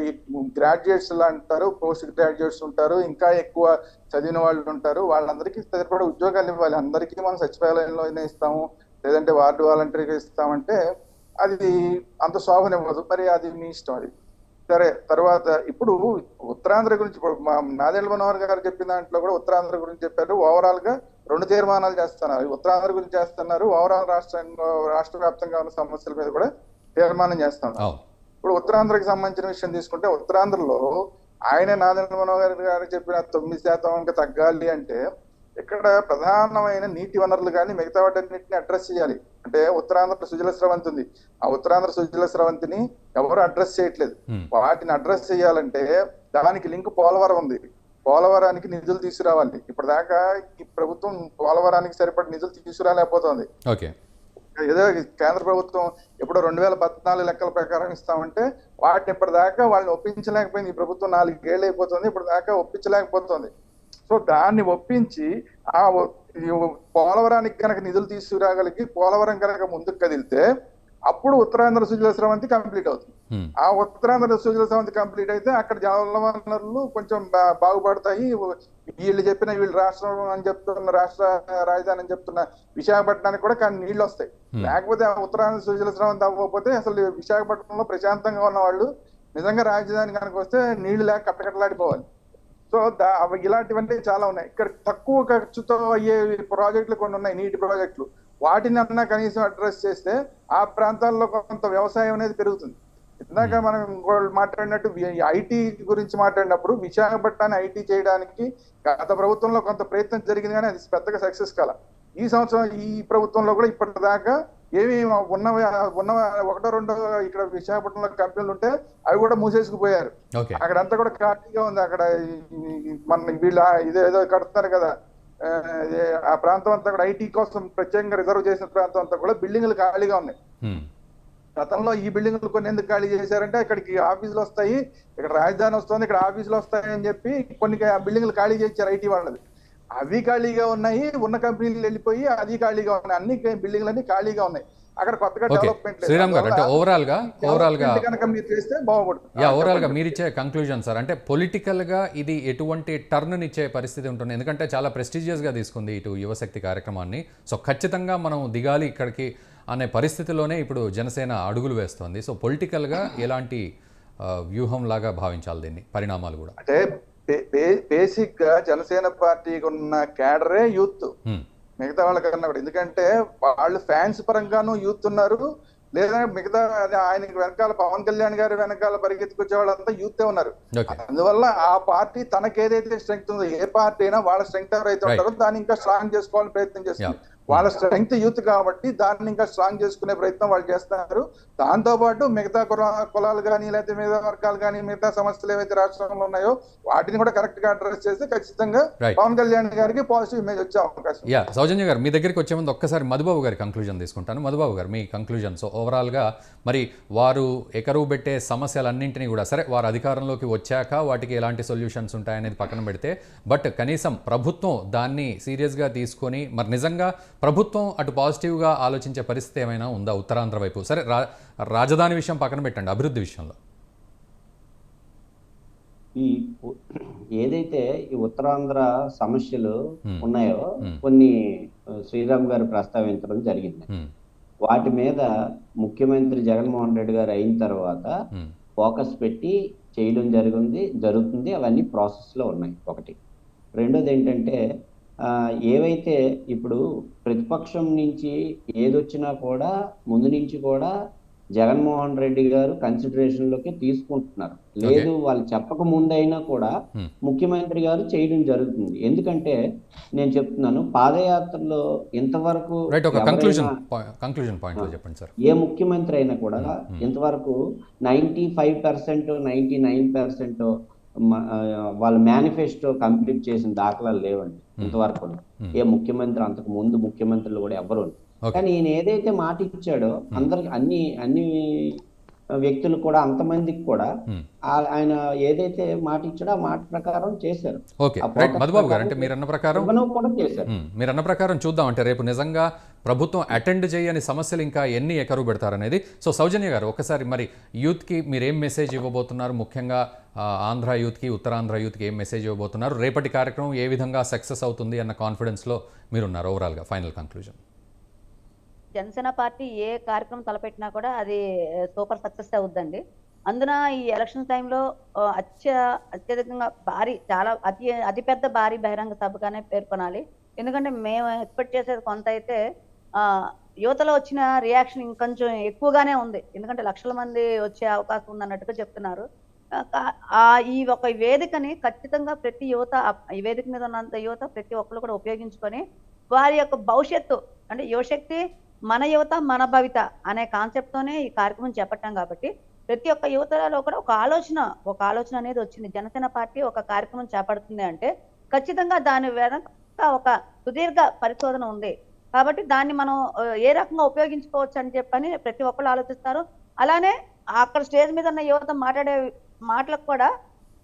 E: గ్రాడ్యుయేట్స్ అంటారు, పోస్ట్ గ్రాడ్యుయేట్స్ ఉంటారు, ఇంకా ఎక్కువ చదివిన వాళ్ళు ఉంటారు. వాళ్ళందరికీ సరిపడా ఉద్యోగాలు ఇవ్వాలి. అందరికీ మనం సచివాలయంలోనే ఇస్తాము లేదంటే వార్డు వాలంటీర్గా ఇస్తామంటే అది అంత శోభనివ్వదు. మరి అది మీ ఇష్టం. అది సరే. తర్వాత ఇప్పుడు ఉత్తరాంధ్ర గురించి మా నాదెండ్ల మనోహర్ గారు చెప్పిన దాంట్లో కూడా ఉత్తరాంధ్ర గురించి చెప్పారు. ఓవరాల్ గా 2 తీర్మానాలు చేస్తున్నారు. ఉత్తరాంధ్ర గురించి చేస్తున్నారు, ఓవరాల్ రాష్ట్ర వ్యాప్తంగా ఉన్న సమస్యల మీద కూడా తీర్మానం చేస్తున్నారు. ఇప్పుడు ఉత్తరాంధ్రకి సంబంధించిన విషయం తీసుకుంటే ఉత్తరాంధ్రలో నాదెండ్ల మనోహర్ గారు చెప్పిన 9% ఇంకా తగ్గాలి అంటే ఇక్కడ ప్రధానమైన నీటి వనరులు కానీ మిగతా వాటన్నిటిని అడ్రస్ చేయాలి. అంటే ఉత్తరాంధ్ర సుజల స్రవంతి ఉంది, ఆ ఉత్తరాంధ్ర సుజల స్రవంతిని ఎవరు అడ్రస్ చేయట్లేదు. వాటిని అడ్రస్ చేయాలంటే దానికి లింక్ పోలవరం ఉంది. పోలవరానికి నిధులు తీసుకురావాలి. ఇప్పటిదాకా ఈ ప్రభుత్వం పోలవరానికి సరిపడి నిధులు తీసుకురాలేకపోతుంది. ఏదో కేంద్ర ప్రభుత్వం ఎప్పుడో 2014 లెక్కల ప్రకారం ఇస్తామంటే వాటిని ఇప్పటిదాకా వాళ్ళని ఒప్పించలేకపోయింది. ఈ ప్రభుత్వం 4 ఏళ్ళు అయిపోతుంది, ఇప్పటిదాకా ఒప్పించలేకపోతుంది. సో దాన్ని ఒప్పించి ఆ పోలవరానికి కనుక నిధులు తీసుకురాగలిగి పోలవరం కనుక ముందుకు కదిలితే అప్పుడు ఉత్తరాంధ్ర సుజల స్రవంతి కంప్లీట్ అవుతుంది. ఆ ఉత్తరాంధ్ర సుజల స్రవంతి కంప్లీట్ అయితే అక్కడ జల వనరులు కొంచెం బాగుపడతాయి. వీళ్ళు రాష్ట్రం అని చెప్తున్న రాష్ట్ర రాజధాని అని చెప్తున్న విశాఖపట్నానికి కూడా కానీ నీళ్లు వస్తాయి. లేకపోతే ఆ ఉత్తరాంధ్ర సుజల స్రవంతి అవ్వకపోతే అసలు విశాఖపట్నంలో ప్రశాంతంగా ఉన్న వాళ్ళు నిజంగా రాజధాని కనుక వస్తే నీళ్లు లేక కట్టకట్టలాడిపోవాలి. సో ఇలాంటివన్నీ చాలా ఉన్నాయి. ఇక్కడ తక్కువ ఖర్చుతో అయ్యే ప్రాజెక్టులు కొన్ని ఉన్నాయి, నీటి ప్రాజెక్టులు. వాటిని అన్నా కనీసం అడ్రస్ చేస్తే ఆ ప్రాంతాల్లో కొంత వ్యవసాయం అనేది పెరుగుతుంది. ఇందాక మనం మాట్లాడినట్టు ఐటీ గురించి మాట్లాడినప్పుడు విశాఖపట్నాన్ని ఐటీ చేయడానికి గత ప్రభుత్వంలో కొంత ప్రయత్నం జరిగింది కానీ అది పెద్దగా సక్సెస్ కాల. ఈ సంవత్సరం ఈ ప్రభుత్వంలో కూడా ఇప్పటిదాకా ఏమి ఉన్న 1-2 ఇక్కడ విశాఖపట్నంలో కంపెనీలు ఉంటే అవి కూడా మూసేసుకుపోయారు. అక్కడంతా కూడా ఖాళీగా ఉంది. అక్కడ మన వీళ్ళు ఇదేదో కడుతున్నారు కదా, ఆ ప్రాంతం అంతా కూడా ఐటీ కోసం ప్రత్యేకంగా రిజర్వ్ చేసిన ప్రాంతం అంతా కూడా బిల్డింగ్లు ఖాళీగా ఉన్నాయి. గతంలో ఈ బిల్డింగ్లు కొన్ని ఎందుకు ఖాళీ చేశారంటే ఇక్కడికి ఆఫీసులు వస్తాయి, ఇక్కడ రాజధాని వస్తుంది, ఇక్కడ ఆఫీసులు వస్తాయి అని చెప్పి కొన్ని బిల్డింగ్లు ఖాళీ చేశారు ఐటీ వాళ్ళది. అవి ఖాళీగా ఉన్నాయి, ఉన్న కంపెనీలు వెళ్ళిపోయి అది ఖాళీగా ఉన్నాయి, అన్ని బిల్డింగ్లన్నీ ఖాళీగా ఉన్నాయి. అక్కడ కొత్తగా డెవలప్మెంట్
A: శ్రీరామ్ గారు, అంటే ఓవరాల్ గా
E: మీరు చేస్తే బాగుపడుతుంది.
A: ఓవరాల్ గా మీరు ఇచ్చే కంక్లూజన్ సార్, అంటే పొలిటికల్ గా ఇది ఎటువంటి టర్న్ ఇచ్చే పరిస్థితి ఉంటుంది? ఎందుకంటే చాలా ప్రెస్టీజియస్ గా తీసుకుంది ఇటు యువశక్తి కార్యక్రమాన్ని. సో ఖచ్చితంగా మనం దిగాలి ఇక్కడికి అనే పరిస్థితిలోనే ఇప్పుడు జనసేన అడుగులు వేస్తోంది. సో పొలిటికల్గా ఎలాంటి వ్యూహం లాగా భావించాలి దీన్ని, పరిణామాలు కూడా?
E: అంటే బేసిక్ గా జనసేన పార్టీకి ఉన్న క్యాడరే యూత్, మిగతా వాళ్ళకన్నా కూడా. ఎందుకంటే వాళ్ళు ఫ్యాన్స్ పరంగాను యూత్ ఉన్నారు, లేదా మిగతా ఆయనకి వెనకాల పవన్ కళ్యాణ్ గారి వెనకాల పరిగెత్తుకొచ్చే వాళ్ళంతా యూతే ఉన్నారు.
A: ఓకే.
E: అందువల్ల ఆ పార్టీ తనకి ఏదైతే స్ట్రెంగ్త్ ఉందో, ఏ పార్టీ అయినా వాళ్ళ స్ట్రెంగ్త్ ఎవరైతే ఉంటారో దాన్ని ఇంకా స్ట్రాంగ్ చేసుకోవాలని ప్రయత్నం చేస్తుంది. వాళ్ళ స్ట్రెంగ్త్ యూత్ కాబట్టి దాన్ని ఇంకా స్ట్రాంగ్ చేసుకునే ప్రయత్నం వాళ్ళు చేస్తున్నారు. దాంతో పాటు మిగతా కులాలు కానీ, లేకపోతే మిగతా వర్గాలు కానీ, మిగతా సమస్యలు ఏవైతే రాష్ట్రంలో ఉన్నాయో వాటిని కూడా కరెక్ట్ గా అడ్రస్ చేస్తే ఖచ్చితంగా పవన్ కళ్యాణ్ గారికి పాజిటివ్ ఇమేజ్ వచ్చే అవకాశం.
A: సౌజన్య గారు, మీ దగ్గరికి వచ్చే ముందు ఒక్కసారి మధుబాబు గారి కంక్లూజన్ తీసుకుంటాను. మధుబాబు గారు, మీ కంక్లూజన్. సో ఓవరాల్గా మరి వారు ఎకరువు పెట్టే సమస్యలన్నింటినీ కూడా, సరే వారు అధికారంలోకి వచ్చాక వాటికి ఎలాంటి సొల్యూషన్స్ ఉంటాయనేది పక్కన పెడితే, బట్ కనీసం ప్రభుత్వం దాన్ని సీరియస్గా తీసుకొని మరి నిజంగా ప్రభుత్వం అటు పాజిటివ్గా ఆలోచించే పరిస్థితి ఏమైనా ఉందా ఉత్తరాంధ్ర వైపు? సరే రాజధాని విషయం పక్కన పెట్టండి, అభివృద్ధి విషయంలో
D: ఏదైతే ఈ ఉత్తరాంధ్ర సమస్యలు ఉన్నాయో కొన్ని శ్రీరామ్ గారు ప్రస్తావించడం జరిగింది. వాటి మీద ముఖ్యమంత్రి జగన్మోహన్ రెడ్డి గారు అయిన తర్వాత ఫోకస్ పెట్టి చేయడం జరుగుతుంది. అవన్నీ ప్రాసెస్లో ఉన్నాయి. ఒకటి. రెండోది ఏంటంటే, ఏవైతే ఇప్పుడు ప్రతిపక్షం నుంచి ఏదొచ్చినా కూడా ముందు నుంచి కూడా జగన్మోహన్ రెడ్డి గారు కన్సిడరేషన్ లోకి తీసుకుంటున్నారు. లేదు వాళ్ళు చెప్పక ముందైనా కూడా ముఖ్యమంత్రి గారు చేయడం జరుగుతుంది. ఎందుకంటే నేను చెప్తున్నాను, పాదయాత్రలో ఇంతవరకు ఏ ముఖ్యమంత్రి అయినా కూడా ఇంతవరకు 95%, 99% వాళ్ళ మేనిఫెస్టో కంప్లీట్ చేసిన దాఖలాలు లేవండి ఇంతవరకు. ఏ ముఖ్యమంత్రి, అంతకు ముందు ముఖ్యమంత్రులు కూడా ఎవరు. కానీ ఈయన ఏదైతే మాట ఇచ్చాడో అందరికి, అన్ని వ్యక్తులు కూడా, అంతమందికి కూడా ఆయన ఏదైతే మాట ఇచ్చాడో ఆ మాట ప్రకారం చేశారు.
A: మధుబాబు గారు, అంటే మీరన్న ప్రకారం చూద్దాం. అంటే రేపు నిజంగా ప్రభుత్వం అటెండ్ చేయని సమస్యలు ఇంకా ఎన్ని ఎకరువు పెడతారనేది. సో సౌజన్య గారు, ఒకసారి మరి యూత్కి మీరు ఏం మెసేజ్ ఇవ్వబోతున్నారు? ముఖ్యంగా ఆంధ్ర యూత్కి, ఉత్తరాంధ్ర యూత్కి ఏం మెసేజ్ ఇవ్వబోతున్నారు? రేపటి కార్యక్రమం ఏ విధంగా సక్సెస్ అవుతుంది అన్న కాన్ఫిడెన్స్లో మీరున్నారు? ఓవరాల్గా ఫైనల్ కంక్లూజన్.
C: జనసేన పార్టీ ఏ కార్యక్రమం తలపెట్టినా కూడా అది సూపర్ సక్సెస్ అవుద్దండి. అందున ఈ ఎలక్షన్ టైంలో అత్యధికంగా చాలా అతిపెద్ద భారీ బహిరంగ సభగానే పేర్కొనాలి. ఎందుకంటే మేము ఎక్స్పెక్ట్ చేసేది కొంత అయితే, యువతలో వచ్చిన రియాక్షన్ ఇంకొంచెం ఎక్కువగానే ఉంది. ఎందుకంటే లక్షల మంది వచ్చే అవకాశం ఉందన్నట్టుగా చెప్తున్నారు. ఈ ఒక వేదికని ఖచ్చితంగా ప్రతి యువత, ఈ వేదిక మీద ఉన్నంత యువత ప్రతి ఒక్కరు కూడా ఉపయోగించుకొని వారి యొక్క భవిష్యత్తు, అంటే యువశక్తి మన యువత మన భవిత అనే కాన్సెప్ట్తోనే ఈ కార్యక్రమం చేపట్టాం. కాబట్టి ప్రతి ఒక్క యువతలో కూడా ఒక ఆలోచన అనేది వచ్చింది. జనసేన పార్టీ ఒక కార్యక్రమం చేపడుతుంది అంటే ఖచ్చితంగా దాని వెనక ఒక సుదీర్ఘ పరిశోధన ఉంది. కాబట్టి దాన్ని మనం ఏ రకంగా ఉపయోగించుకోవచ్చు అని చెప్పని ప్రతి ఒక్కరు ఆలోచిస్తారు. అలానే అక్కడ స్టేజ్ మీద ఉన్న యువత మాట్లాడే మాటలకు కూడా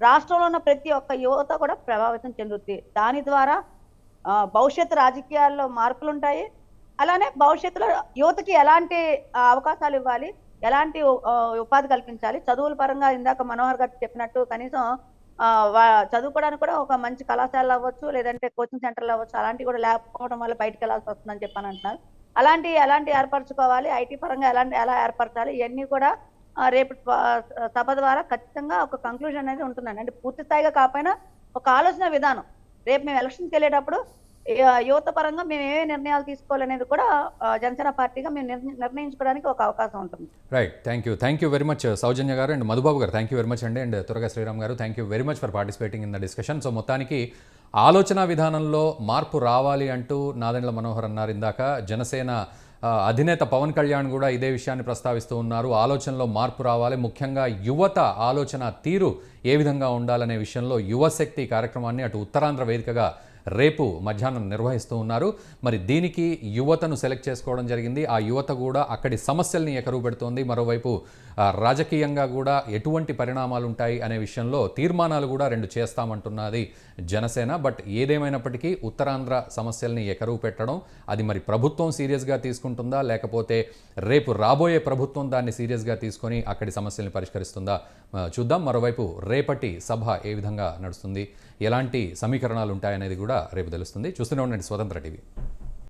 C: రాష్ట్రంలో ఉన్న ప్రతి ఒక్క యువత కూడా ప్రభావితం చెందుతుంది. దాని ద్వారా భవిష్యత్తు రాజకీయాల్లో మార్పులు ఉంటాయి. అలానే భవిష్యత్తులో యువతకి ఎలాంటి అవకాశాలు ఇవ్వాలి, ఎలాంటి ఉపాధి కల్పించాలి, చదువుల పరంగా ఇందాక మనోహర్ గారు చెప్పినట్టు కనీసం చదువుకోవడానికి కూడా ఒక మంచి కళాశాలలు అవ్వచ్చు, లేదంటే కోచింగ్ సెంటర్లు అవ్వచ్చు, అలాంటివి కూడా లేకపోవడం వల్ల బయటకు వెళ్ళాల్సి వస్తుందని చెప్పని అంటున్నారు. ఎలాంటి ఏర్పరచుకోవాలి, ఐటీ పరంగా ఎలా ఏర్పరచాలి, ఇవన్నీ కూడా రేపు సభ ద్వారా ఖచ్చితంగా ఒక కంక్లూజన్ అనేది ఉంటుందండి. అంటే పూర్తి స్థాయిగా కాకపోయినా ఒక ఆలోచన విధానం, రేపు మేము ఎలక్షన్కి వెళ్ళేటప్పుడు యువత పరంగా మేము ఏ నిర్ణయాలు తీసుకోవాలనేది కూడా జనసేన పార్టీగా మేము నిర్ణయించుకోవడానికి ఒక అవకాశం ఉంటుంది.
A: Right. Thank you very much Sowjanya garu and Madhubabu garu. Thank you very much అండి. అండ్ త్వరగా Sriram garu, thank you very much for participating in the discussion. So మొత్తానికి ఆలోచన విధానంలో మార్పు రావాలి అంటూ నాదెండ్ల మనోహర్ అన్నారు. ఇందాక జనసేన అధినేత పవన్ కళ్యాణ్ కూడా ఇదే విషయాన్ని ప్రస్తావిస్తూ ఉన్నారు. ఆలోచనలో మార్పు రావాలి, ముఖ్యంగా యువత ఆలోచన తీరు ఏ విధంగా ఉండాలనే విషయంలో యువశక్తి కార్యక్రమాన్ని అటు ఉత్తరాంధ్ర వేదికగా రేపు మధ్యాహ్నం నిర్వహిస్తూ ఉన్నారు. మరి దీనికి యువతను సెలెక్ట్ చేసుకోవడం జరిగింది. ఆ యువత కూడా అక్కడి సమస్యల్ని ఎకరువు పెడుతోంది. మరోవైపు రాజకీయంగా కూడా ఎటువంటి పరిణామాలు ఉంటాయి అనే విషయంలో తీర్మానాలు కూడా 2 చేస్తామంటున్నది జనసేన. బట్ ఏదేమైనప్పటికీ ఉత్తరాంధ్ర సమస్యల్ని ఎకరువు పెట్టడం, అది మరి ప్రభుత్వం సీరియస్గా తీసుకుంటుందా, లేకపోతే రేపు రాబోయే ప్రభుత్వం దాన్ని సీరియస్గా తీసుకొని అక్కడి సమస్యల్ని పరిష్కరిస్తుందా చూద్దాం. మరోవైపు రేపటి సభ ఏ విధంగా నడుస్తుంది, ఎలాంటి సమీకరణాలు ఉంటాయనేది కూడా రేపు తెలుస్తుంది. చూస్తూనే ఉండండి స్వతంత్ర టీవీ.